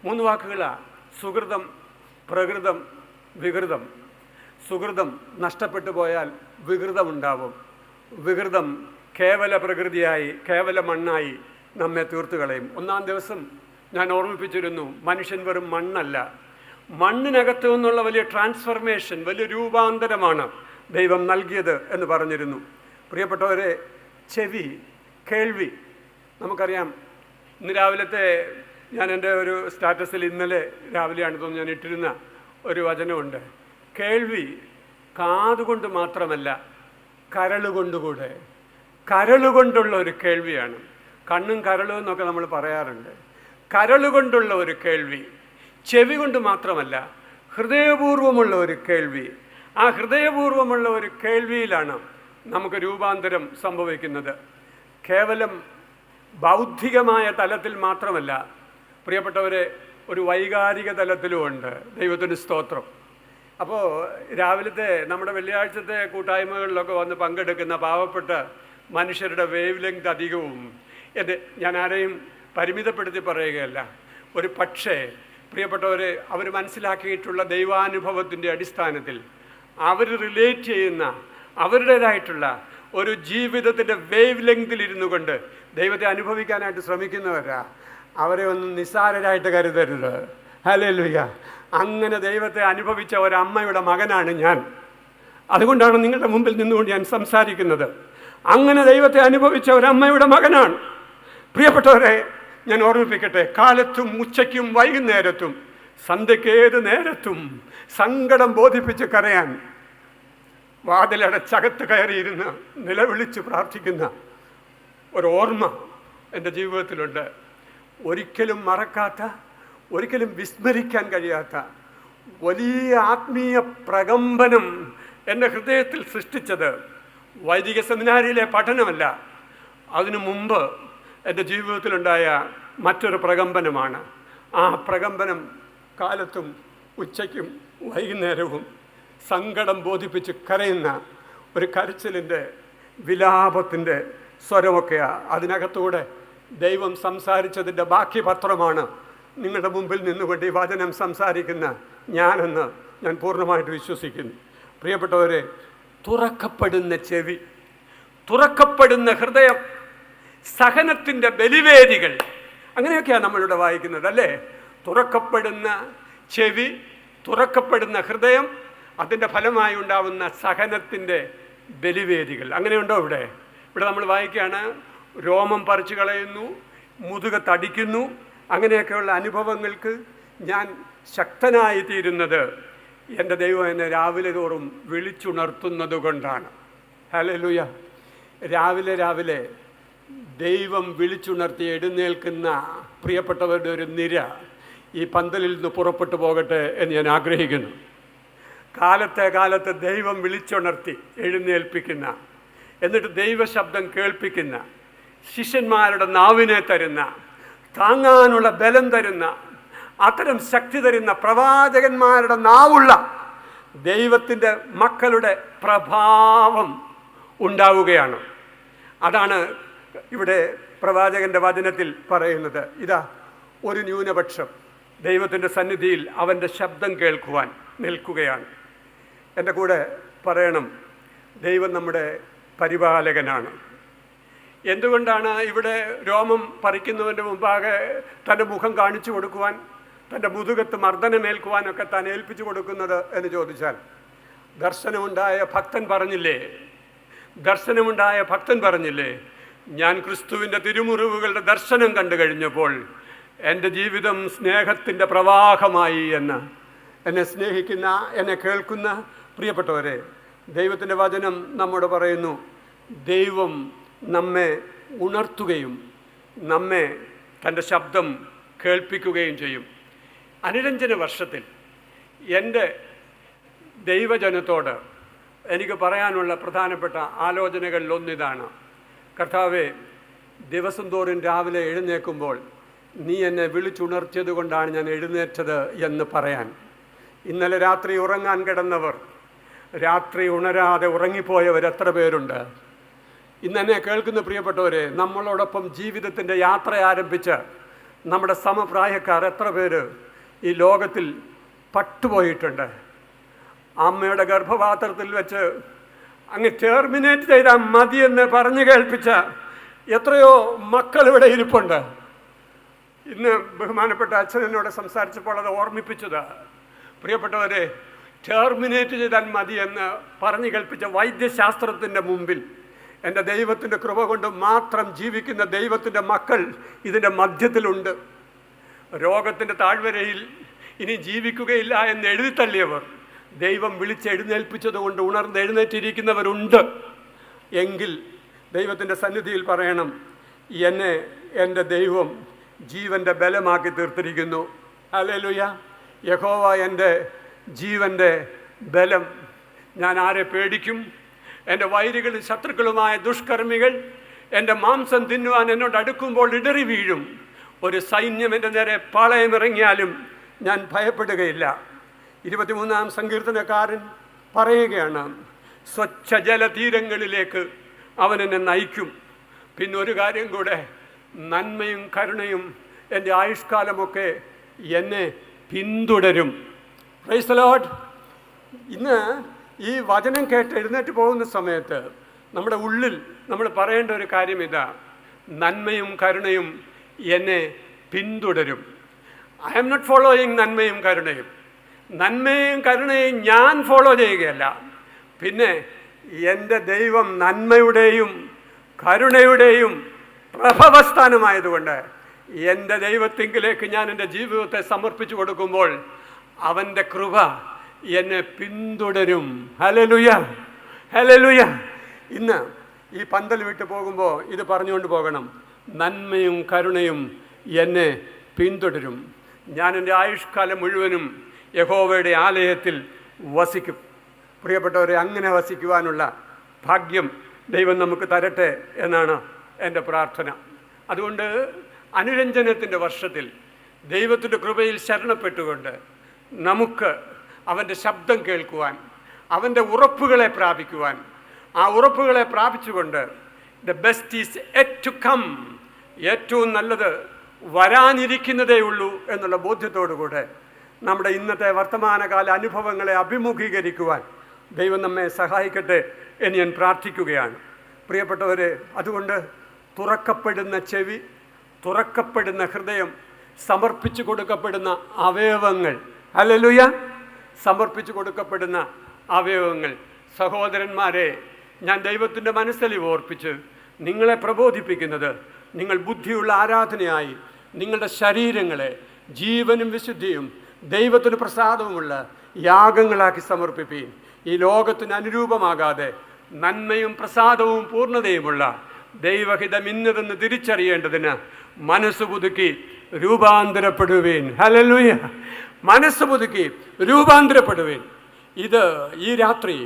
3 വാക്കുകളാണ്: സുഹൃതം, പ്രകൃതം, വികൃതം. സുഹൃതം നഷ്ടപ്പെട്ടു പോയാൽ വികൃതമുണ്ടാവും. വികൃതം കേവല പ്രകൃതിയായി, കേവല മണ്ണായി നമ്മെ തീർത്തു കളയും. 1-ാം ദിവസം ഞാൻ ഓർമ്മിപ്പിച്ചിരുന്നു, മനുഷ്യൻ വെറും മണ്ണല്ല, മണ്ണിനകത്തു നിന്നുള്ള വലിയ ട്രാൻസ്ഫർമേഷൻ, വലിയ രൂപാന്തരമാണ് ദൈവം നൽകിയത് എന്ന് പറഞ്ഞിരുന്നു. പ്രിയപ്പെട്ടവരെ, ചെവി, കേൾവി. നമുക്കറിയാം, ഇന്ന് രാവിലത്തെ ഞാൻ എൻ്റെ ഒരു സ്റ്റാറ്റസിൽ ഇന്നലെ രാവിലെയാണ് തോന്നുന്നു ഞാൻ ഇട്ടിരുന്ന ഒരു വചനമുണ്ട്. കേൾവി കാതുകൊണ്ട് മാത്രമല്ല, കരളുകൊണ്ടുകൂടെ. കരളുകൊണ്ടുള്ള ഒരു കേൾവിയാണ്. കണ്ണും കരളും എന്നൊക്കെ നമ്മൾ പറയാറുണ്ട്. കരളുകൊണ്ടുള്ള ഒരു കേൾവി. ചെവി കൊണ്ട് മാത്രമല്ല, ഹൃദയപൂർവ്വമുള്ള ഒരു കേൾവി. ആ ഹൃദയപൂർവ്വമുള്ള ഒരു കേൾവിയിലാണ് നമുക്ക് രൂപാന്തരം സംഭവിക്കുന്നത്. കേവലം ബൗദ്ധികമായ തലത്തിൽ മാത്രമല്ല പ്രിയപ്പെട്ടവരെ, ഒരു വൈകാരിക തലത്തിലുമുണ്ട്. ദൈവത്തിന് സ്തോത്രം. അപ്പോൾ രാവിലത്തെ നമ്മുടെ വെള്ളിയാഴ്ചത്തെ കൂട്ടായ്മകളിലൊക്കെ വന്ന് പങ്കെടുക്കുന്ന പാവപ്പെട്ട മനുഷ്യരുടെ വേവ് ലെങ്ത് അധികവും ഞാൻ ആരെയും പരിമിതപ്പെടുത്തി പറയുകയല്ല. ഒരു പക്ഷേ പ്രിയപ്പെട്ടവരെ, അവർ മനസ്സിലാക്കിയിട്ടുള്ള ദൈവാനുഭവത്തിൻ്റെ അടിസ്ഥാനത്തിൽ അവർ റിലേറ്റ് ചെയ്യുന്ന അവരുടേതായിട്ടുള്ള ഒരു ജീവിതത്തിൻ്റെ വേവ് ലെങ്തിലിരുന്നു കൊണ്ട് ദൈവത്തെ അനുഭവിക്കാനായിട്ട് ശ്രമിക്കുന്നവരാ. അവരെ ഒന്നും നിസ്സാരരായിട്ട് കരുതരുത്. ഹല്ലേലൂയ. അങ്ങനെ ദൈവത്തെ അനുഭവിച്ച ഒരമ്മയുടെ മകനാണ് ഞാൻ. അതുകൊണ്ടാണ് നിങ്ങളുടെ മുമ്പിൽ നിന്നുകൊണ്ട് ഞാൻ സംസാരിക്കുന്നത്. അങ്ങനെ ദൈവത്തെ അനുഭവിച്ച ഒരമ്മയുടെ മകനാണ്. പ്രിയപ്പെട്ടവരെ, ഞാൻ ഓർമ്മിപ്പിക്കട്ടെ, കാലത്തും ഉച്ചയ്ക്കും വൈകുന്നേരത്തും സന്ധ്യയ്ക്ക് ഏത് നേരത്തും സങ്കടം ബോധിപ്പിച്ച് കരയാൻ വാതിലടച്ചകത്ത് കയറിയിരുന്ന് നിലവിളിച്ച് പ്രാർത്ഥിക്കുന്ന ഒരോർമ്മ എൻ്റെ ജീവിതത്തിലുണ്ട്. ഒരിക്കലും മറക്കാത്ത, ഒരിക്കലും വിസ്മരിക്കാൻ കഴിയാത്ത വലിയ ആത്മീയ പ്രകമ്പനം എൻ്റെ ഹൃദയത്തിൽ സൃഷ്ടിച്ചത് വൈദിക സെമിനാരിയിലെ പഠനമല്ല, അതിനു മുമ്പ് എൻ്റെ ജീവിതത്തിലുണ്ടായ മറ്റൊരു പ്രകമ്പനമാണ്. ആ പ്രകമ്പനം കാലത്തും ഉച്ചയ്ക്കും വൈകുന്നേരവും സങ്കടം ബോധിപ്പിച്ച് കരയുന്ന ഒരു കരച്ചിലിൻ്റെ, വിലാപത്തിൻ്റെ സ്വരമൊക്കെയാണ്. അതിനകത്തൂടെ ദൈവം സംസാരിച്ചതിൻ്റെ ബാക്കി പത്രമാണ് നിങ്ങളുടെ മുമ്പിൽ നിന്നുകൊണ്ട് ഈ വചനം സംസാരിക്കുന്ന ഞാനെന്ന് ഞാൻ പൂർണ്ണമായിട്ട് വിശ്വസിക്കുന്നു. പ്രിയപ്പെട്ടവരെ, തുറക്കപ്പെടുന്ന ചെവി, തുറക്കപ്പെടുന്ന ഹൃദയം, സഹനത്തിൻ്റെ ബലിവേദികൾ, അങ്ങനെയൊക്കെയാണ് നമ്മളിവിടെ വായിക്കുന്നത് അല്ലേ? തുറക്കപ്പെടുന്ന ചെവി, തുറക്കപ്പെടുന്ന ഹൃദയം, അതിൻ്റെ ഫലമായി ഉണ്ടാവുന്ന സഹനത്തിൻ്റെ ബലിവേദികൾ. അങ്ങനെയുണ്ടോ ഇവിടെ? ഇവിടെ നമ്മൾ വായിക്കുകയാണ്, രോമം പറിച്ചു കളയുന്നു, മുതുക തടിക്കുന്നു. അങ്ങനെയൊക്കെയുള്ള അനുഭവങ്ങൾക്ക് ഞാൻ ശക്തനായിത്തീരുന്നത് എൻ്റെ ദൈവം എന്നെ രാവിലെ തോറും വിളിച്ചുണർത്തുന്നത് കൊണ്ടാണ്. ഹല്ലേലൂയ. രാവിലെ രാവിലെ ദൈവം വിളിച്ചുണർത്തി എഴുന്നേൽക്കുന്ന പ്രിയപ്പെട്ടവരുടെ ഒരു നിര ഈ പന്തലിൽ നിന്ന് പുറപ്പെട്ടു പോകട്ടെ എന്ന് ഞാൻ ആഗ്രഹിക്കുന്നു. കാലത്തെ ദൈവം വിളിച്ചുണർത്തി എഴുന്നേൽപ്പിക്കുന്ന, എന്നിട്ട് ദൈവശബ്ദം കേൾപ്പിക്കുന്ന, ശിഷ്യന്മാരുടെ നാവിനെ തരുന്ന, താങ്ങാനുള്ള ബലം തരുന്ന, അത്തരം ശക്തി തരുന്ന പ്രവാചകന്മാരുടെ നാവുള്ള ദൈവത്തിൻ്റെ മക്കളുടെ പ്രഭാവം ഉണ്ടാവുകയാണ്. അതാണ് ഇവിടെ പ്രവാചകൻ്റെ വചനത്തിൽ പറയുന്നത്. ഇതാ, ഒരു ന്യൂനപക്ഷം ദൈവത്തിൻ്റെ സന്നിധിയിൽ അവൻ്റെ ശബ്ദം കേൾക്കുവാൻ നിൽക്കുകയാണ്. എൻ്റെ കൂടെ പറയണം, ദൈവം നമ്മുടെ പരിപാലകനാണ്. എന്തുകൊണ്ടാണ് ഇവിടെ രോമം പറിക്കുന്നവൻ്റെ മുമ്പാകെ തൻ്റെ മുഖം കാണിച്ചു കൊടുക്കുവാൻ, തൻ്റെ മുതുകത്ത് മർദ്ദനമേൽക്കുവാനൊക്കെ താൻ ഏൽപ്പിച്ചു കൊടുക്കുന്നത് എന്ന് ചോദിച്ചാൽ, ദർശനമുണ്ടായ ഭക്തൻ പറഞ്ഞില്ലേ, ഞാൻ ക്രിസ്തുവിൻ്റെ തിരുമുറിവുകളുടെ ദർശനം കണ്ടു കഴിഞ്ഞപ്പോൾ എൻ്റെ ജീവിതം സ്നേഹത്തിൻ്റെ പ്രവാഹമായി എന്ന്. എന്നെ സ്നേഹിക്കുന്ന, എന്നെ കേൾക്കുന്ന പ്രിയപ്പെട്ടവരെ, ദൈവത്തിൻ്റെ വചനം നമ്മോട് പറയുന്നു, ദൈവം നമ്മെ ഉണർത്തുകയും നമ്മെ തൻ്റെ ശബ്ദം കേൾപ്പിക്കുകയും ചെയ്യും. അനുരഞ്ജന വർഷത്തിൽ എൻ്റെ ദൈവജനത്തോട് എനിക്ക് പറയാനുള്ള പ്രധാനപ്പെട്ട ആലോചനകളിൽ ഒന്നിതാണ്. കർത്താവേ, ദിവസം തോറും രാവിലെ എഴുന്നേൽക്കുമ്പോൾ നീ എന്നെ വിളിച്ചുണർത്തിയത് കൊണ്ടാണ് ഞാൻ എഴുന്നേറ്റത് എന്ന് പറയാൻ. ഇന്നലെ രാത്രി ഉറങ്ങാൻ കിടന്നവർ, രാത്രി ഉണരാതെ ഉറങ്ങിപ്പോയവർ എത്ര പേരുണ്ട്? ഇന്നെന്നെ കേൾക്കുന്ന പ്രിയപ്പെട്ടവരെ, നമ്മളോടൊപ്പം ജീവിതത്തിൻ്റെ യാത്ര ആരംഭിച്ച് നമ്മുടെ സമപ്രായക്കാർ എത്ര പേര് ഈ ലോകത്തിൽ പട്ടുപോയിട്ടുണ്ട്? അമ്മയുടെ ഗർഭപാത്രത്തിൽ വെച്ച് അങ്ങ് ടെർമിനേറ്റ് ചെയ്താൽ മതിയെന്ന് പറഞ്ഞു കേൾപ്പിച്ച എത്രയോ മക്കൾ ഇവിടെ ഇരിപ്പുണ്ട്. ഇന്ന് ബഹുമാനപ്പെട്ട അച്ഛൻ എന്നോട് സംസാരിച്ചപ്പോൾ അത് ഓർമ്മിപ്പിച്ചത്, പ്രിയപ്പെട്ടവരെ, ടെർമിനേറ്റ് ചെയ്താൽ മതിയെന്ന് പറഞ്ഞു കേൾപ്പിച്ച വൈദ്യശാസ്ത്രത്തിൻ്റെ മുമ്പിൽ എൻ്റെ ദൈവത്തിൻ്റെ കൃപ കൊണ്ട് മാത്രം ജീവിക്കുന്ന ദൈവത്തിൻ്റെ മക്കൾ ഇതിൻ്റെ മധ്യത്തിലുണ്ട്. രോഗത്തിൻ്റെ താഴ്വരയിൽ ഇനി ജീവിക്കുകയില്ല എന്ന് എഴുതിത്തള്ളിയവർ ദൈവം വിളിച്ചെഴുന്നേൽപ്പിച്ചത് കൊണ്ട് ഉണർന്ന് എഴുന്നേറ്റിരിക്കുന്നവരുണ്ട്. എങ്കിൽ ദൈവത്തിൻ്റെ സന്നിധിയിൽ പറയണം, എന്നെ എൻ്റെ ദൈവം ജീവൻ്റെ ബലമാക്കി തീർത്തിരിക്കുന്നു. ഹല്ലേലൂയ. യഹോവ എൻ്റെ ജീവൻ്റെ ബലം. ഞാൻ ആരെ പേടിക്കും? എൻ്റെ വൈരികളും ശത്രുക്കളുമായ ദുഷ്കർമ്മികൾ എൻ്റെ മാംസം തിന്നുവാൻ എന്നോട് അടുക്കുമ്പോൾ ഇടറി വീഴും. ഒരു സൈന്യം എൻ്റെ നേരെ പാളയമിറങ്ങിയാലും ഞാൻ ഭയപ്പെടുകയില്ല. 23-ാം സങ്കീർത്തനക്കാരൻ പറയുകയാണ്, സ്വച്ഛ ജലതീരങ്ങളിലേക്ക് അവൻ എന്നെ നയിക്കും. പിന്നെ ഒരു കാര്യം കൂടെ, നന്മയും കരുണയും എൻ്റെ ആയുഷ്കാലമൊക്കെ എന്നെ പിന്തുടരും. Praise the Lord. ഇന്ന് ഈ വചനം കേട്ട് എഴുന്നേറ്റ് പോകുന്ന സമയത്ത് നമ്മുടെ ഉള്ളിൽ നമ്മൾ പറയേണ്ട ഒരു കാര്യം ഇതാ, നന്മയും കരുണയും എന്നെ പിന്തുടരും. ഐ ആം നോട്ട് ഫോളോയിങ് നന്മയും കരുണയും. നന്മയും കരുണയും ഞാൻ ഫോളോ ചെയ്യുകയല്ല, പിന്നെ എൻ്റെ ദൈവം നന്മയുടെയും കരുണയുടെയും പ്രഭവസ്ഥാനമായതുകൊണ്ട് എൻ്റെ ദൈവത്തിങ്കിലേക്ക് ഞാൻ എൻ്റെ ജീവിതത്തെ സമർപ്പിച്ചു കൊടുക്കുമ്പോൾ അവൻ്റെ കൃപ എന്നെ പിന്തുടരും. Hallelujah, hallelujah. ഇന്ന് ഈ പന്തൽ വിട്ട് പോകുമ്പോൾ ഇത് പറഞ്ഞുകൊണ്ട് പോകണം, നന്മയും കരുണയും എന്നെ പിന്തുടരും. ഞാൻ എൻ്റെ ആയുഷ്കാലം മുഴുവനും യഹോവയുടെ ആലയത്തിൽ വസിക്കും. പ്രിയപ്പെട്ടവരെ, അങ്ങനെ വസിക്കുവാനുള്ള ഭാഗ്യം ദൈവം നമുക്ക് തരട്ടെ എന്നാണ് എൻ്റെ പ്രാർത്ഥന. അതുകൊണ്ട് അനുരഞ്ജനത്തിൻ്റെ വർഷത്തിൽ ദൈവത്തിൻ്റെ കൃപയിൽ ശരണപ്പെട്ടുകൊണ്ട് നമുക്ക് അവൻ്റെ ശബ്ദം കേൾക്കുവാൻ, അവൻ്റെ ഉറപ്പുകളെ പ്രാപിക്കുവാൻ, ആ ഉറപ്പുകളെ പ്രാപിച്ചുകൊണ്ട് the best is yet to come, ഏറ്റവും നല്ലത് വരാനിരിക്കുന്നതേ ഉള്ളൂ എന്നുള്ള ബോധ്യത്തോടുകൂടെ നമ്മുടെ ഇന്നത്തെ വർത്തമാനകാല അനുഭവങ്ങളെ അഭിമുഖീകരിക്കുവാൻ ദൈവം നമ്മെ സഹായിക്കട്ടെ എന്ന് ഞാൻ പ്രാർത്ഥിക്കുകയാണ്. പ്രിയപ്പെട്ടവരെ, അതുകൊണ്ട് തുറക്കപ്പെടുന്ന ചെവി, തുറക്കപ്പെടുന്ന ഹൃദയം, സമർപ്പിച്ചു കൊടുക്കപ്പെടുന്ന അവയവങ്ങൾ, ഹല്ലേലൂയ, സമർപ്പിച്ചു കൊടുക്കപ്പെടുന്ന അവയവങ്ങൾ. സഹോദരന്മാരെ, ഞാൻ ദൈവത്തിൻ്റെ മനസ്സലിവ് ഓർപ്പിച്ച് നിങ്ങളെ പ്രബോധിപ്പിക്കുന്നത്, നിങ്ങൾ ബുദ്ധിയുള്ള ആരാധനയായി നിങ്ങളുടെ ശരീരങ്ങളെ ജീവനും വിശുദ്ധിയും ദൈവത്തിന് പ്രസാദവുമുള്ള യാഗങ്ങളാക്കി സമർപ്പിപ്പീൻ. ഈ ലോകത്തിന് അനുരൂപമാകാതെ നന്മയും പ്രസാദവും പൂർണ്ണതയുമുള്ള ദൈവഹിതം ഇന്നതെന്ന് തിരിച്ചറിയേണ്ടതിന് മനസ്സ് പുതുക്കി രൂപാന്തരപ്പെടുവീൻ. ഹല്ലേലൂയ. മനസ്സ് പുതുക്കി രൂപാന്തരപ്പെടുവീൻ. ഇത് ഈ രാത്രി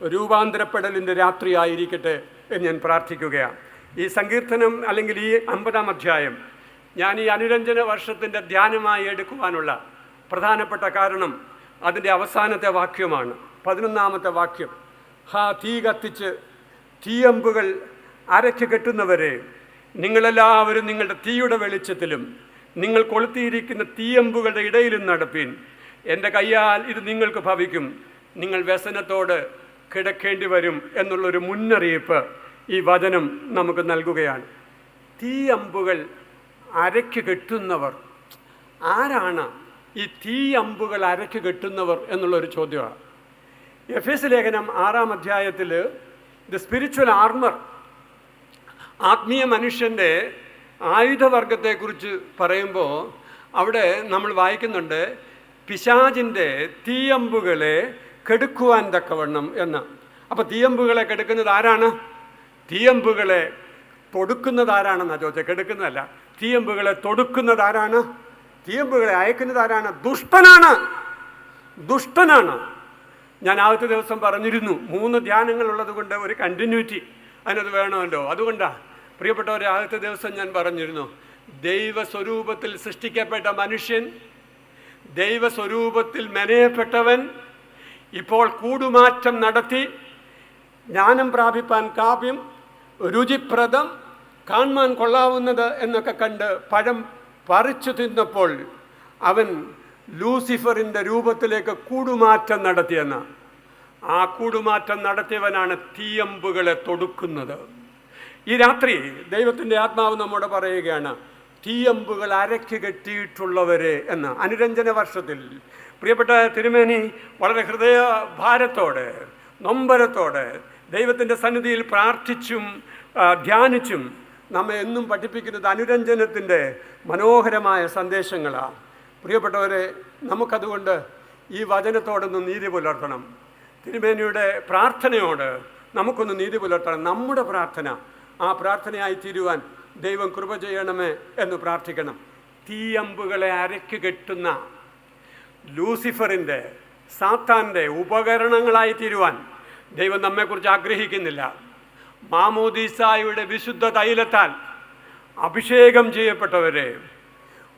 രൂപാന്തരപ്പെടലിൻ്റെ രാത്രിയായിരിക്കട്ടെ എന്ന് ഞാൻ പ്രാർത്ഥിക്കുകയാണ്. ഈ സങ്കീർത്തനം അല്ലെങ്കിൽ ഈ 50-ാം അധ്യായം ഞാൻ ഈ അനുരഞ്ജന വർഷത്തിൻ്റെ ധ്യാനമായി എടുക്കുവാനുള്ള പ്രധാനപ്പെട്ട കാരണം അതിൻ്റെ അവസാനത്തെ വാക്യമാണ്, 11-ാമത്തെ വാക്യം. തീ കത്തിച്ച് തീയമ്പുകൾ അരയ്ക്ക് കെട്ടുന്നവരെ, നിങ്ങളെല്ലാവരും നിങ്ങളുടെ തീയുടെ വെളിച്ചത്തിലും നിങ്ങൾ കൊളുത്തിയിരിക്കുന്ന തീയമ്പുകളുടെ ഇടയിലും നടപ്പീൻ. എൻ്റെ കയ്യാൽ ഇത് നിങ്ങൾക്ക് ഭവിക്കും, നിങ്ങൾ വ്യസനത്തോട് കിടക്കേണ്ടി വരും എന്നുള്ളൊരു മുന്നറിയിപ്പ് ഈ വചനം നമുക്ക് നൽകുകയാണ്. തീയമ്പുകൾ അരയ്ക്ക് കെട്ടുന്നവർ ആരാണ്? ഈ തീയമ്പുകൾ അരയ്ക്ക് കെട്ടുന്നവർ എന്നുള്ളൊരു ചോദ്യമാണ്. എഫേസ്യ ലേഖനം 6-ാം അധ്യായത്തിൽ ദ സ്പിരിച്വൽ ആർമർ, ആത്മീയ മനുഷ്യൻ്റെ ആയുധവർഗത്തെക്കുറിച്ച് പറയുമ്പോൾ അവിടെ നമ്മൾ വായിക്കുന്നുണ്ട്, പിശാചിൻ്റെ തീയമ്പുകളെ കെടുക്കുവാൻ തക്കവണ്ണം എന്ന്. അപ്പോൾ തീയമ്പുകളെ കെടുക്കുന്നത് ആരാണ്? തീയമ്പുകളെ തൊടുക്കുന്നത് ആരാണെന്നാണ് ചോദിച്ചത്, കെടുക്കുന്നതല്ല. തീയമ്പുകളെ തൊടുക്കുന്നത് ആരാണ്? തീയമ്പുകളെ അയക്കുന്നത് ആരാണ്? ദുഷ്ടനാണ്, ദുഷ്ടനാണ്. ഞാൻ ആദ്യത്തെ ദിവസം പറഞ്ഞിരുന്നു 3 ധ്യാനങ്ങളുള്ളത് കൊണ്ട് ഒരു കണ്ടിന്യൂറ്റി അതിനത് വേണമല്ലോ. അതുകൊണ്ടാണ് പ്രിയപ്പെട്ടവരെ, ആദ്യത്തെ ദിവസം ഞാൻ പറഞ്ഞിരുന്നു, ദൈവസ്വരൂപത്തിൽ സൃഷ്ടിക്കപ്പെട്ട മനുഷ്യൻ, ദൈവസ്വരൂപത്തിൽ മെനയപ്പെട്ടവൻ ഇപ്പോൾ കൂടുമാറ്റം നടത്തി ജ്ഞാനം പ്രാപിപ്പാൻ കാവ്യം, രുചിപ്രദം, കാണാൻ കൊള്ളാവുന്നത് എന്നൊക്കെ കണ്ട് പഴം പറിച്ചു തിന്നപ്പോൾ അവൻ ലൂസിഫറിൻ്റെ രൂപത്തിലേക്ക് കൂടുമാറ്റം നടത്തിയെന്ന്. ആ കൂടുമാറ്റം നടത്തിയവനാണ് തീയമ്പുകളെ തൊടുക്കുന്നത്. ഈ രാത്രി ദൈവത്തിൻ്റെ ആത്മാവ് നമ്മോട് പറയുകയാണ്, തീയമ്പുകൾ അരയ്ക്ക് കെട്ടിയിട്ടുള്ളവരെ എന്ന്. അനുരഞ്ജന വർഷത്തിൽ പ്രിയപ്പെട്ട തിരുമേനി വളരെ ഹൃദയഭാരത്തോടെ നൊമ്പരത്തോടെ ദൈവത്തിൻ്റെ സന്നിധിയിൽ പ്രാർത്ഥിച്ചും ധ്യാനിച്ചും നമ്മെ എന്നും പഠിപ്പിക്കുന്നത് അനുരഞ്ജനത്തിൻ്റെ മനോഹരമായ സന്ദേശങ്ങളാണ്. പ്രിയപ്പെട്ടവരെ, നമുക്കതുകൊണ്ട് ഈ വചനത്തോടൊന്ന് നീതി പുലർത്തണം. തിരുമേനിയുടെ പ്രാർത്ഥനയോട് നമുക്കൊന്ന് നീതി പുലർത്തണം. നമ്മുടെ പ്രാർത്ഥന ആ പ്രാർത്ഥനയായി തീരുവാൻ ദൈവം കൃപ ചെയ്യണമേ എന്ന് പ്രാർത്ഥിക്കണം. തീയമ്പുകളെ അരയ്ക്ക് കെട്ടുന്ന ലൂസിഫറിൻ്റെ, സാത്താൻ്റെ ഉപകരണങ്ങളായി തീരുവാൻ ദൈവം നമ്മെക്കുറിച്ച് ആഗ്രഹിക്കുന്നില്ല. മാമോദീസായുടെ വിശുദ്ധ തൈലത്താൽ അഭിഷേകം ചെയ്യപ്പെട്ടവരെ,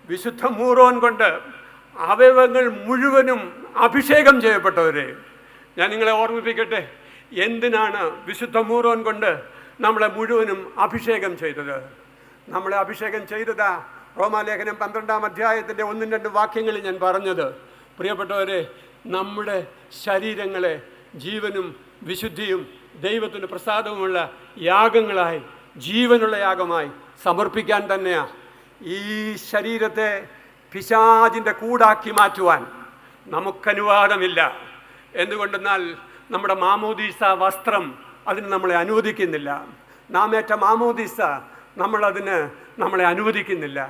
വിശുദ്ധ മൂറോൻ കൊണ്ട് അവയവങ്ങൾ മുഴുവനും അഭിഷേകം ചെയ്യപ്പെട്ടവരെ, ഞാൻ നിങ്ങളെ ഓർമ്മിപ്പിക്കട്ടെ, എന്തിനാണ് വിശുദ്ധ മൂറോൻ കൊണ്ട് നമ്മളെ മുഴുവനും അഭിഷേകം ചെയ്തത്? നമ്മളെ അഭിഷേകം ചെയ്തതാ റോമാലേഖനം 12-ാം അധ്യായത്തിൻ്റെ 1-2 വാക്യങ്ങളിൽ ഞാൻ പറഞ്ഞത്. പ്രിയപ്പെട്ടവരെ, നമ്മുടെ ശരീരങ്ങളെ ജീവനും വിശുദ്ധിയും ദൈവത്തിന് പ്രസാദവുമുള്ള യാഗങ്ങളായി, ജീവനുള്ള യാഗമായി സമർപ്പിക്കാൻ തന്നെയാണ്. ഈ ശരീരത്തെ പിശാചിൻ്റെ കൂടാക്കി മാറ്റുവാൻ നമുക്കനുവാദമില്ല. എന്തുകൊണ്ടെന്നാൽ നമ്മുടെ മാമോദീസ വസ്ത്രം അതിന് നമ്മളെ അനുവദിക്കുന്നില്ല. നാം ഏറ്റ മാമോദീസ നമ്മളെ അനുവദിക്കുന്നില്ല.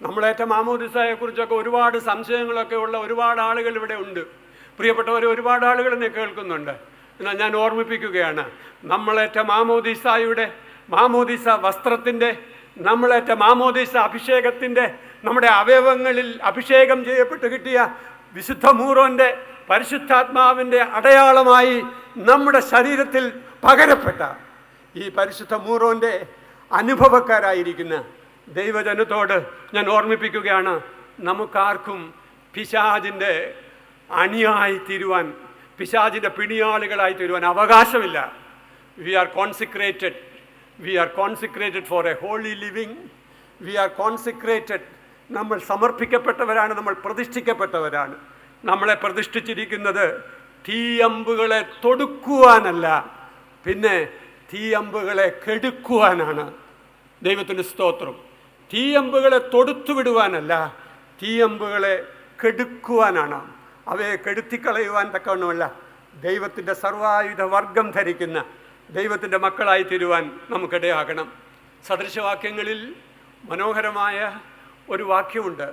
നമ്മളേറ്റ മാമോദീസയെക്കുറിച്ചൊക്കെ ഒരുപാട് സംശയങ്ങളൊക്കെ ഉള്ള ഒരുപാട് ആളുകൾ ഇവിടെ ഉണ്ട്. പ്രിയപ്പെട്ടവർ, ഒരുപാട് ആളുകൾ എന്നെ കേൾക്കുന്നുണ്ട്. എന്നാൽ ഞാൻ ഓർമ്മിപ്പിക്കുകയാണ്, നമ്മളേറ്റ മാമോദീസ വസ്ത്രത്തിൻ്റെ, നമ്മളേറ്റ മാമോദീസ അഭിഷേകത്തിൻ്റെ, നമ്മുടെ അവയവങ്ങളിൽ അഭിഷേകം ചെയ്യപ്പെട്ട് കിട്ടിയ വിശുദ്ധ മൂറോൻ്റെ പരിശുദ്ധാത്മാവിൻ്റെ അടയാളമായി നമ്മുടെ ശരീരത്തിൽ പകരപ്പെട്ട ഈ പരിശുദ്ധ മൂറോൻ്റെ അനുഭവക്കാരായിരിക്കുന്ന ദൈവജനത്തോട് ഞാൻ ഓർമ്മിപ്പിക്കുകയാണ്, നമുക്കാർക്കും പിശാചിൻ്റെ അണിയായി തീരുവാൻ, പിശാചിൻ്റെ പിണിയാളുകളായി തീരുവാൻ അവകാശമില്ല. We are consecrated for a holy living. We are consecrated. നമ്മൾ സമർപ്പിക്കപ്പെട്ടവരാണ്, നമ്മൾ പ്രതിഷ്ഠിക്കപ്പെട്ടവരാണ്. നമ്മളെ പ്രതിഷ്ഠിച്ചിരിക്കുന്നത് തീയമ്പുകളെ തൊടുക്കുവാനല്ല, പിന്നെ തീയമ്പുകളെ കെടുക്കുവാനാണ്. ദൈവത്തിൻ്റെ സ്തോത്രം. തീയമ്പുകളെ തൊടുത്തുവിടുവാനല്ല, തീയമ്പുകളെ കെടുക്കുവാനാണ്. അവയെ കെടുത്തിക്കളയുവാൻ തക്കവണ്ണമല്ല, ദൈവത്തിൻ്റെ സർവായുധ വർഗം ധരിക്കുന്ന ദൈവത്തിൻ്റെ മക്കളായി തീരുവാൻ നമുക്കിടയാകണം. സദൃശവാക്യങ്ങളിൽ മനോഹരമായ ഒരു വാക്യമുണ്ട്.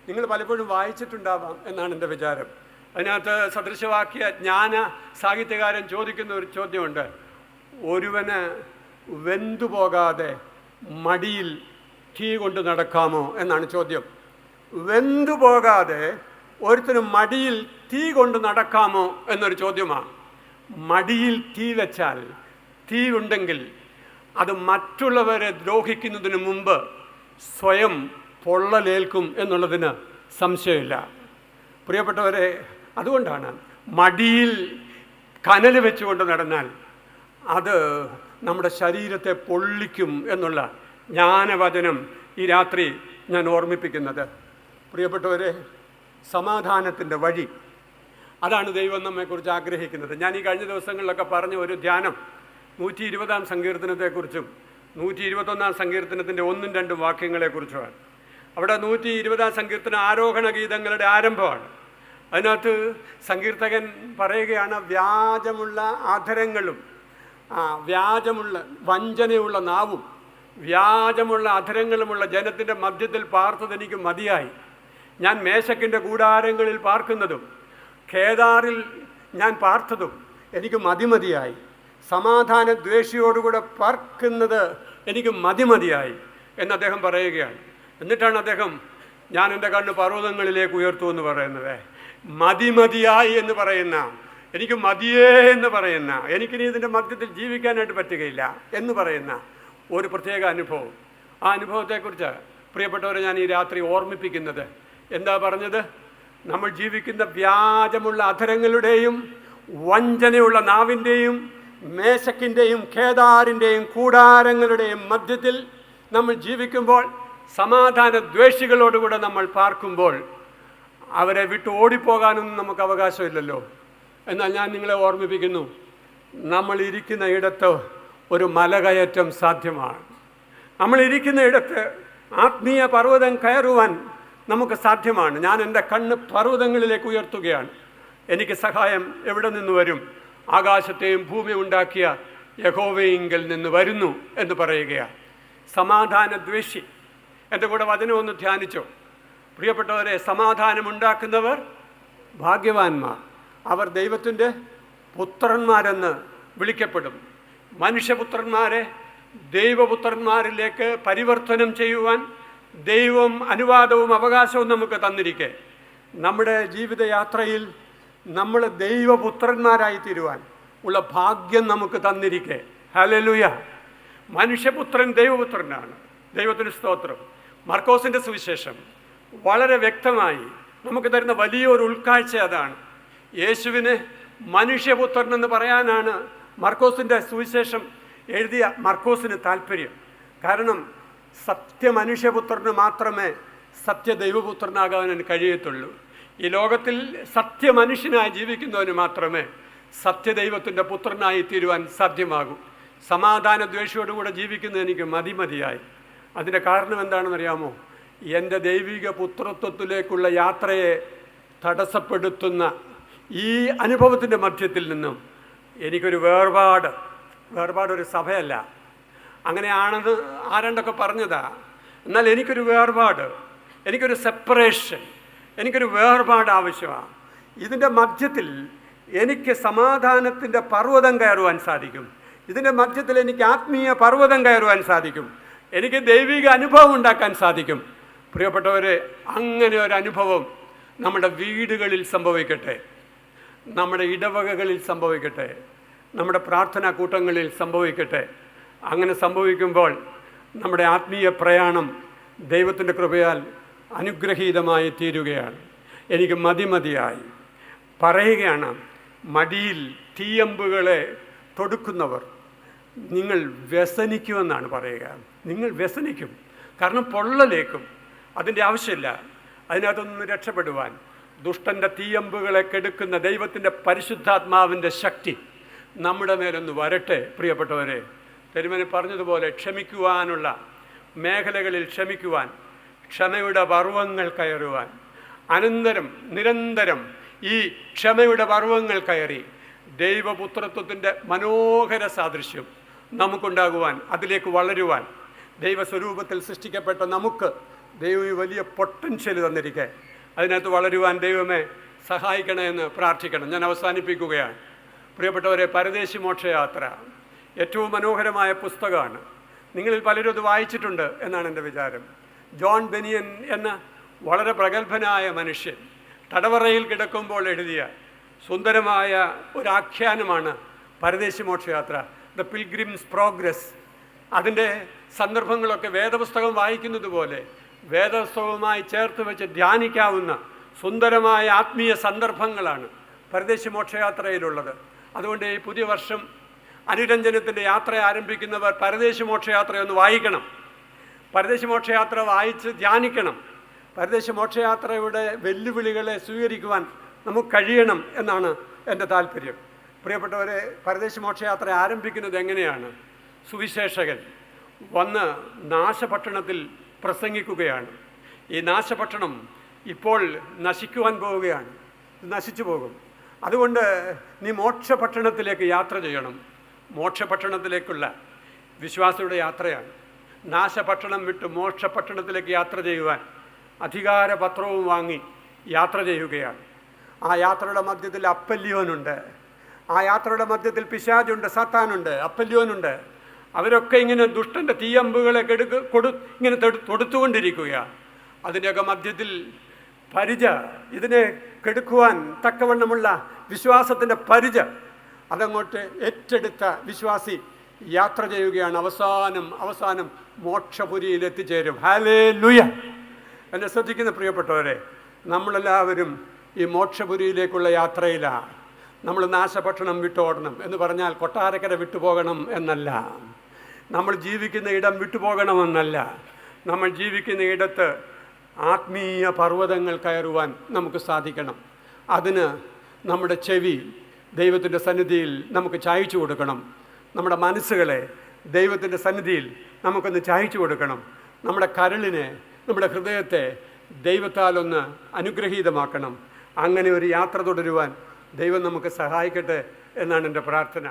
നിങ്ങൾ പലപ്പോഴും വായിച്ചിട്ടുണ്ടാവാം എന്നാണ് എൻ്റെ വിചാരം. അതിനകത്ത് സദൃശവാക്യ ജ്ഞാന സാഹിത്യകാരൻ ചോദിക്കുന്ന ഒരു ചോദ്യമുണ്ട്. ഒരുവന് വെന്തുപോകാതെ മടിയിൽ തീ കൊണ്ട് നടക്കാമോ എന്നാണ് ചോദ്യം. വെന്തുപോകാതെ ഒരുത്തിന് മടിയിൽ തീ കൊണ്ട് നടക്കാമോ എന്നൊരു ചോദ്യമാണ്. മടിയിൽ തീ വെച്ചാൽ, തീ ഉണ്ടെങ്കിൽ അത് മറ്റുള്ളവരെ ദ്രോഹിക്കുന്നതിന് മുമ്പ് സ്വയം പൊള്ളലേൽക്കും എന്നുള്ളതിന് സംശയമില്ല. പ്രിയപ്പെട്ടവരെ, അതുകൊണ്ടാണ് മടിയിൽ കനൽ വെച്ചുകൊണ്ട് നടന്നാൽ അത് നമ്മുടെ ശരീരത്തെ പൊള്ളിക്കും എന്നുള്ള ജ്ഞാനവചനം ഈ രാത്രി ഞാൻ ഓർമ്മിപ്പിക്കുന്നത്. പ്രിയപ്പെട്ടവരെ, സമാധാനത്തിൻ്റെ വഴി, അതാണ് ദൈവം നമ്മെക്കുറിച്ച് ആഗ്രഹിക്കുന്നത്. ഞാൻ ഈ കഴിഞ്ഞ ദിവസങ്ങളിലൊക്കെ പറഞ്ഞ ഒരു ധ്യാനം 120-ാം സങ്കീർത്തനത്തെക്കുറിച്ചും 121-ാം സങ്കീർത്തനത്തിൻ്റെ 1-2 വാക്യങ്ങളെക്കുറിച്ചുമാണ്. അവിടെ 120-ാം സങ്കീർത്തനം ആരോഹണ ഗീതങ്ങളുടെ ആരംഭമാണ്. അതിനകത്ത് സങ്കീർത്തകൻ പറയുകയാണ്, വ്യാജമുള്ള അധരങ്ങളും വ്യാജമുള്ള വഞ്ചനയുള്ള നാവും വ്യാജമുള്ള അധരങ്ങളുമുള്ള ജനത്തിൻ്റെ മധ്യത്തിൽ പാർത്തതെനിക്ക് മതിയായി. ഞാൻ മേശക്കിൻ്റെ കൂടാരങ്ങളിൽ പാർക്കുന്നതും കേദാറിൽ ഞാൻ പാർത്തതും എനിക്ക് മതിമതിയായി. സമാധാന ദ്വേഷിയോടുകൂടെ പാർക്കുന്നത് എനിക്ക് മതിമതിയായി എന്ന് അദ്ദേഹം പറയുകയാണ്. എന്നിട്ടാണ് അദ്ദേഹം ഞാൻ എൻ്റെ കണ്ണ് പർവ്വതങ്ങളിലേക്ക് ഉയർത്തുമെന്ന് പറയുന്നത്. മതിമതിയായി എന്ന് പറയുന്ന എനിക്ക് മതിയേ എന്ന് പറയുന്ന, എനിക്കിനി ഇതിൻ്റെ മധ്യത്തിൽ ജീവിക്കാനായിട്ട് പറ്റുകയില്ല എന്ന് പറയുന്ന ഒരു പ്രത്യേക അനുഭവം. ആ അനുഭവത്തെക്കുറിച്ച് പ്രിയപ്പെട്ടവരെ ഞാൻ ഈ രാത്രി ഓർമ്മിപ്പിക്കുന്നത്. എന്താ പറഞ്ഞത്? നമ്മൾ ജീവിക്കുന്ന വ്യാജമുള്ള അധരങ്ങളുടെയും വഞ്ചനയുള്ള നാവിൻ്റെയും മേശക്കിൻ്റെയും കേദാറിൻ്റെയും കൂടാരങ്ങളുടെയും മധ്യത്തിൽ നമ്മൾ ജീവിക്കുമ്പോൾ, സമാധാന ദ്വേഷികളോടുകൂടെ നമ്മൾ പാർക്കുമ്പോൾ, അവരെ വിട്ട് ഓടിപ്പോകാനൊന്നും നമുക്ക് അവകാശമില്ലല്ലോ. എന്നാൽ ഞാൻ നിങ്ങളെ ഓർമ്മിപ്പിക്കുന്നു, നമ്മൾ ഇരിക്കുന്ന ഇടത്ത് ഒരു മലകയറ്റം സാധ്യമാണ്. നമ്മൾ ഇരിക്കുന്ന ഇടത്ത് ആത്മീയ പർവ്വതം കയറുവാൻ നമുക്ക് സാധ്യമാണ്. ഞാൻ എൻ്റെ കണ്ണ് പർവ്വതങ്ങളിലേക്ക് ഉയർത്തുകയാണ്. എനിക്ക് സഹായം എവിടെ നിന്ന് വരും? ആകാശത്തെയും ഭൂമിയും ഉണ്ടാക്കിയ യഹോവയിങ്കൽ നിന്ന് വരുന്നു എന്ന് പറയുകയാണ്. സമാധാന ദ്വേഷി. എൻ്റെ കൂടെ വചനം ഒന്ന് ധ്യാനിച്ചോ പ്രിയപ്പെട്ടവരെ. സമാധാനമുണ്ടാക്കുന്നവർ ഭാഗ്യവാന്മാർ, അവർ ദൈവത്തിൻ്റെ പുത്രന്മാരെന്ന് വിളിക്കപ്പെടും. മനുഷ്യപുത്രന്മാരെ ദൈവപുത്രന്മാരിലേക്ക് പരിവർത്തനം ചെയ്യുവാൻ ദൈവം അനുവാദവും അവകാശവും നമുക്ക് തന്നിരിക്കെ, നമ്മുടെ ജീവിതയാത്രയിൽ നമ്മൾ ദൈവപുത്രന്മാരായി തീരുവാൻ ഉള്ള ഭാഗ്യം നമുക്ക് തന്നിരിക്കെ, ഹല്ലേലൂയ. മനുഷ്യപുത്രൻ ദൈവപുത്രനാണ്. ദൈവത്തിന് സ്തോത്രം. മർക്കോസിൻ്റെ സുവിശേഷം വളരെ വ്യക്തമായി നമുക്ക് തരുന്ന വലിയൊരു ഉൾക്കാഴ്ച അതാണ്. യേശുവിനെ മനുഷ്യപുത്രൻ എന്ന് പറയാനാണ് മർക്കോസിൻ്റെ സുവിശേഷം എഴുതിയ മർക്കോസിന് താല്പര്യം. കാരണം സത്യമനുഷ്യപുത്രന് മാത്രമേ സത്യദൈവപുത്രനാകാൻ കഴിയത്തുള്ളൂ. ഈ ലോകത്തിൽ സത്യമനുഷ്യനായി ജീവിക്കുന്നവന് മാത്രമേ സത്യദൈവത്തിൻ്റെ പുത്രനായി തീരുവാൻ സാധ്യമാകൂ. സമാധാന ദ്വേഷിയോടുകൂടെ ജീവിക്കുന്നത് എനിക്ക് മതിയായി. അതിൻ്റെ കാരണം എന്താണെന്നറിയാമോ? എൻ്റെ ദൈവിക പുത്രത്വത്തിലേക്കുള്ള യാത്രയെ തടസ്സപ്പെടുത്തുന്ന ഈ അനുഭവത്തിൻ്റെ മധ്യത്തിൽ നിന്നും എനിക്കൊരു വേർപാടൊരു സഭയല്ല, അങ്ങനെയാണെന്ന് ആരണ്ടൊക്കെ പറഞ്ഞതാ. എന്നാൽ എനിക്കൊരു വേർപാട്, എനിക്കൊരു സെപ്പറേഷൻ, എനിക്കൊരു വേർപാട് ആവശ്യമാണ്. ഇതിൻ്റെ മധ്യത്തിൽ എനിക്ക് സമാധാനത്തിൻ്റെ പർവ്വതം കയറുവാൻ സാധിക്കും. ഇതിൻ്റെ മധ്യത്തിൽ എനിക്ക് ആത്മീയ പർവ്വതം കയറുവാൻ സാധിക്കും. എനിക്ക് ദൈവിക അനുഭവം ഉണ്ടാക്കാൻ സാധിക്കും. പ്രിയപ്പെട്ടവരെ, അങ്ങനെ ഒരു അനുഭവം നമ്മുടെ വീടുകളിൽ സംഭവിക്കട്ടെ, നമ്മുടെ ഇടവകകളിൽ സംഭവിക്കട്ടെ, നമ്മുടെ പ്രാർത്ഥനാ കൂട്ടങ്ങളിൽ സംഭവിക്കട്ടെ. അങ്ങനെ സംഭവിക്കുമ്പോൾ നമ്മുടെ ആത്മീയ പ്രയാണം ദൈവത്തിൻ്റെ കൃപയാൽ അനുഗ്രഹീതമായി തീരുകയാണ്. എനിക്ക് മതിയായി പറയുകയാണ്. മടിയിൽ തീയമ്പുകളെ തൊടുക്കുന്നവർ നിങ്ങൾ വ്യസനിക്കുമെന്നാണ് പറയുക. നിങ്ങൾ വ്യസനിക്കും. കാരണം പൊള്ളലേക്കും. അതിൻ്റെ ആവശ്യമില്ല. അതിനകത്തൊന്ന് രക്ഷപ്പെടുവാൻ ദുഷ്ടൻ്റെ തീയമ്പുകളെ കെടുക്കുന്ന ദൈവത്തിൻ്റെ പരിശുദ്ധാത്മാവിൻ്റെ ശക്തി നമ്മുടെ മേലൊന്ന് വരട്ടെ. പ്രിയപ്പെട്ടവരെ, തിരുമേനി പറഞ്ഞതുപോലെ ക്ഷമിക്കുവാനുള്ള മേഖലകളിൽ ക്ഷമിക്കുവാൻ, ക്ഷമയുടെ പർവ്വങ്ങൾ കയറുവാൻ, നിരന്തരം ഈ ക്ഷമയുടെ പർവ്വങ്ങൾ കയറി ദൈവപുത്രത്വത്തിൻ്റെ മനോഹര സാദൃശ്യം നമുക്കുണ്ടാകുവാൻ, അതിലേക്ക് വളരുവാൻ, ദൈവസ്വരൂപത്തിൽ സൃഷ്ടിക്കപ്പെട്ട നമുക്ക് ദൈവം വലിയ പൊട്ടൻഷ്യൽ തന്നിരിക്കെ അതിനകത്ത് വളരുവാൻ ദൈവമേ സഹായിക്കണമെന്ന് പ്രാർത്ഥിക്കണം. ഞാൻ അവസാനിപ്പിക്കുകയാണ്. പ്രിയപ്പെട്ടവരെ, പരദേശി മോക്ഷയാത്ര ഏറ്റവും മനോഹരമായ പുസ്തകമാണ്. നിങ്ങളിൽ പലരും അത് വായിച്ചിട്ടുണ്ട് എന്നാണ് എൻ്റെ വിചാരം. ജോൺ ബെനിയൻ എന്ന വളരെ പ്രഗത്ഭനായ മനുഷ്യൻ തടവറയിൽ കിടക്കുമ്പോൾ എഴുതിയ സുന്ദരമായ ഒരാഖ്യാനമാണ് പരദേശി മോക്ഷയാത്ര, ദ പിൽഗ്രിംസ് പ്രോഗ്രസ്. അതിൻ്റെ സന്ദർഭങ്ങളൊക്കെ വേദപുസ്തകം വായിക്കുന്നത് പോലെ വേദപുസ്തകവുമായി ചേർത്ത് വെച്ച് ധ്യാനിക്കാവുന്ന സുന്ദരമായ ആത്മീയ സന്ദർഭങ്ങളാണ് പരദേശി മോക്ഷയാത്രയിലുള്ളത്. അതുകൊണ്ട് ഈ പുതിയ വർഷം അനുരഞ്ജനത്തിൻ്റെ യാത്ര ആരംഭിക്കുന്നവർ പരദേശി മോക്ഷയാത്രയൊന്ന് വായിക്കണം. പരദേശി മോക്ഷയാത്ര വായിച്ച് ധ്യാനിക്കണം. പരദേശി മോക്ഷയാത്രയുടെ വെല്ലുവിളികളെ സ്വീകരിക്കുവാൻ നമുക്ക് കഴിയണം എന്നാണ് എൻ്റെ താല്പര്യം. പ്രിയപ്പെട്ടവരെ, പരദേശി മോക്ഷയാത്ര ആരംഭിക്കുന്നത് എങ്ങനെയാണ്? സുവിശേഷകൻ വന്ന് നാശപട്ടണത്തിൽ പ്രസംഗിക്കുകയാണ്. ഈ നാശപട്ടണം ഇപ്പോൾ നശിക്കുവാൻ പോവുകയാണ്, നശിച്ചു പോകും. അതുകൊണ്ട് നീ മോക്ഷപട്ടണത്തിലേക്ക് യാത്ര ചെയ്യണം. മോക്ഷപട്ടണത്തിലേക്കുള്ള വിശ്വാസിയുടെ യാത്രയാണ്. നാശപട്ടണം വിട്ട് മോക്ഷപട്ടണത്തിലേക്ക് യാത്ര ചെയ്യുവാൻ അധികാരപത്രവും വാങ്ങി യാത്ര ചെയ്യുകയാണ്. ആ യാത്രയുടെ മധ്യത്തിൽ അപ്പല്യോനുണ്ട്. ആ യാത്രയുടെ മധ്യത്തിൽ പിശാചുണ്ട്, സാത്താനുണ്ട്, അപ്പല്യോനുണ്ട്. അവരൊക്കെ ഇങ്ങനെ ദുഷ്ടൻ്റെ തീയമ്പുകളെ ഇങ്ങനെ തൊടുത്തുകൊണ്ടിരിക്കുകയാണ്. അതിൻ്റെയൊക്കെ മധ്യത്തിൽ പരിച, ഇതിനെ കെടുക്കുവാൻ തക്കവണ്ണമുള്ള വിശ്വാസത്തിൻ്റെ പരിച അതങ്ങോട്ട് ഏറ്റെടുത്ത വിശ്വാസി യാത്ര ചെയ്യുകയാണ്. അവസാനം മോക്ഷപുരിയിൽ എത്തിച്ചേരും. ഹല്ലേലൂയ. എന്നെ ശ്രദ്ധിക്കുന്ന പ്രിയപ്പെട്ടവരെ, നമ്മളെല്ലാവരും ഈ മോക്ഷപുരിയിലേക്കുള്ള യാത്രയിലാണ്. നമ്മൾ നാശപട്ടണം വിട്ടോടണം എന്ന് പറഞ്ഞാൽ കൊട്ടാരക്കര വിട്ടുപോകണം എന്നല്ല, നമ്മൾ ജീവിക്കുന്ന ഇടം വിട്ടുപോകണമെന്നല്ല. നമ്മൾ ജീവിക്കുന്ന ഇടത്ത് ആത്മീയ പർവ്വതങ്ങൾ കയറുവാൻ നമുക്ക് സാധിക്കണം. അതിന് നമ്മുടെ ചെവി ദൈവത്തിൻ്റെ സന്നിധിയിൽ നമുക്ക് ചായച്ചു കൊടുക്കണം. നമ്മുടെ മനസ്സുകളെ ദൈവത്തിൻ്റെ സന്നിധിയിൽ നമുക്കൊന്ന് ചായച്ചു കൊടുക്കണം. നമ്മുടെ കരളിനെ, നമ്മുടെ ഹൃദയത്തെ ദൈവത്താലൊന്ന് അനുഗ്രഹീതമാക്കണം. അങ്ങനെ ഒരു യാത്ര തുടരുവാൻ ദൈവം നമുക്ക് സഹായിക്കട്ടെ എന്നാണ് എൻ്റെ പ്രാർത്ഥന.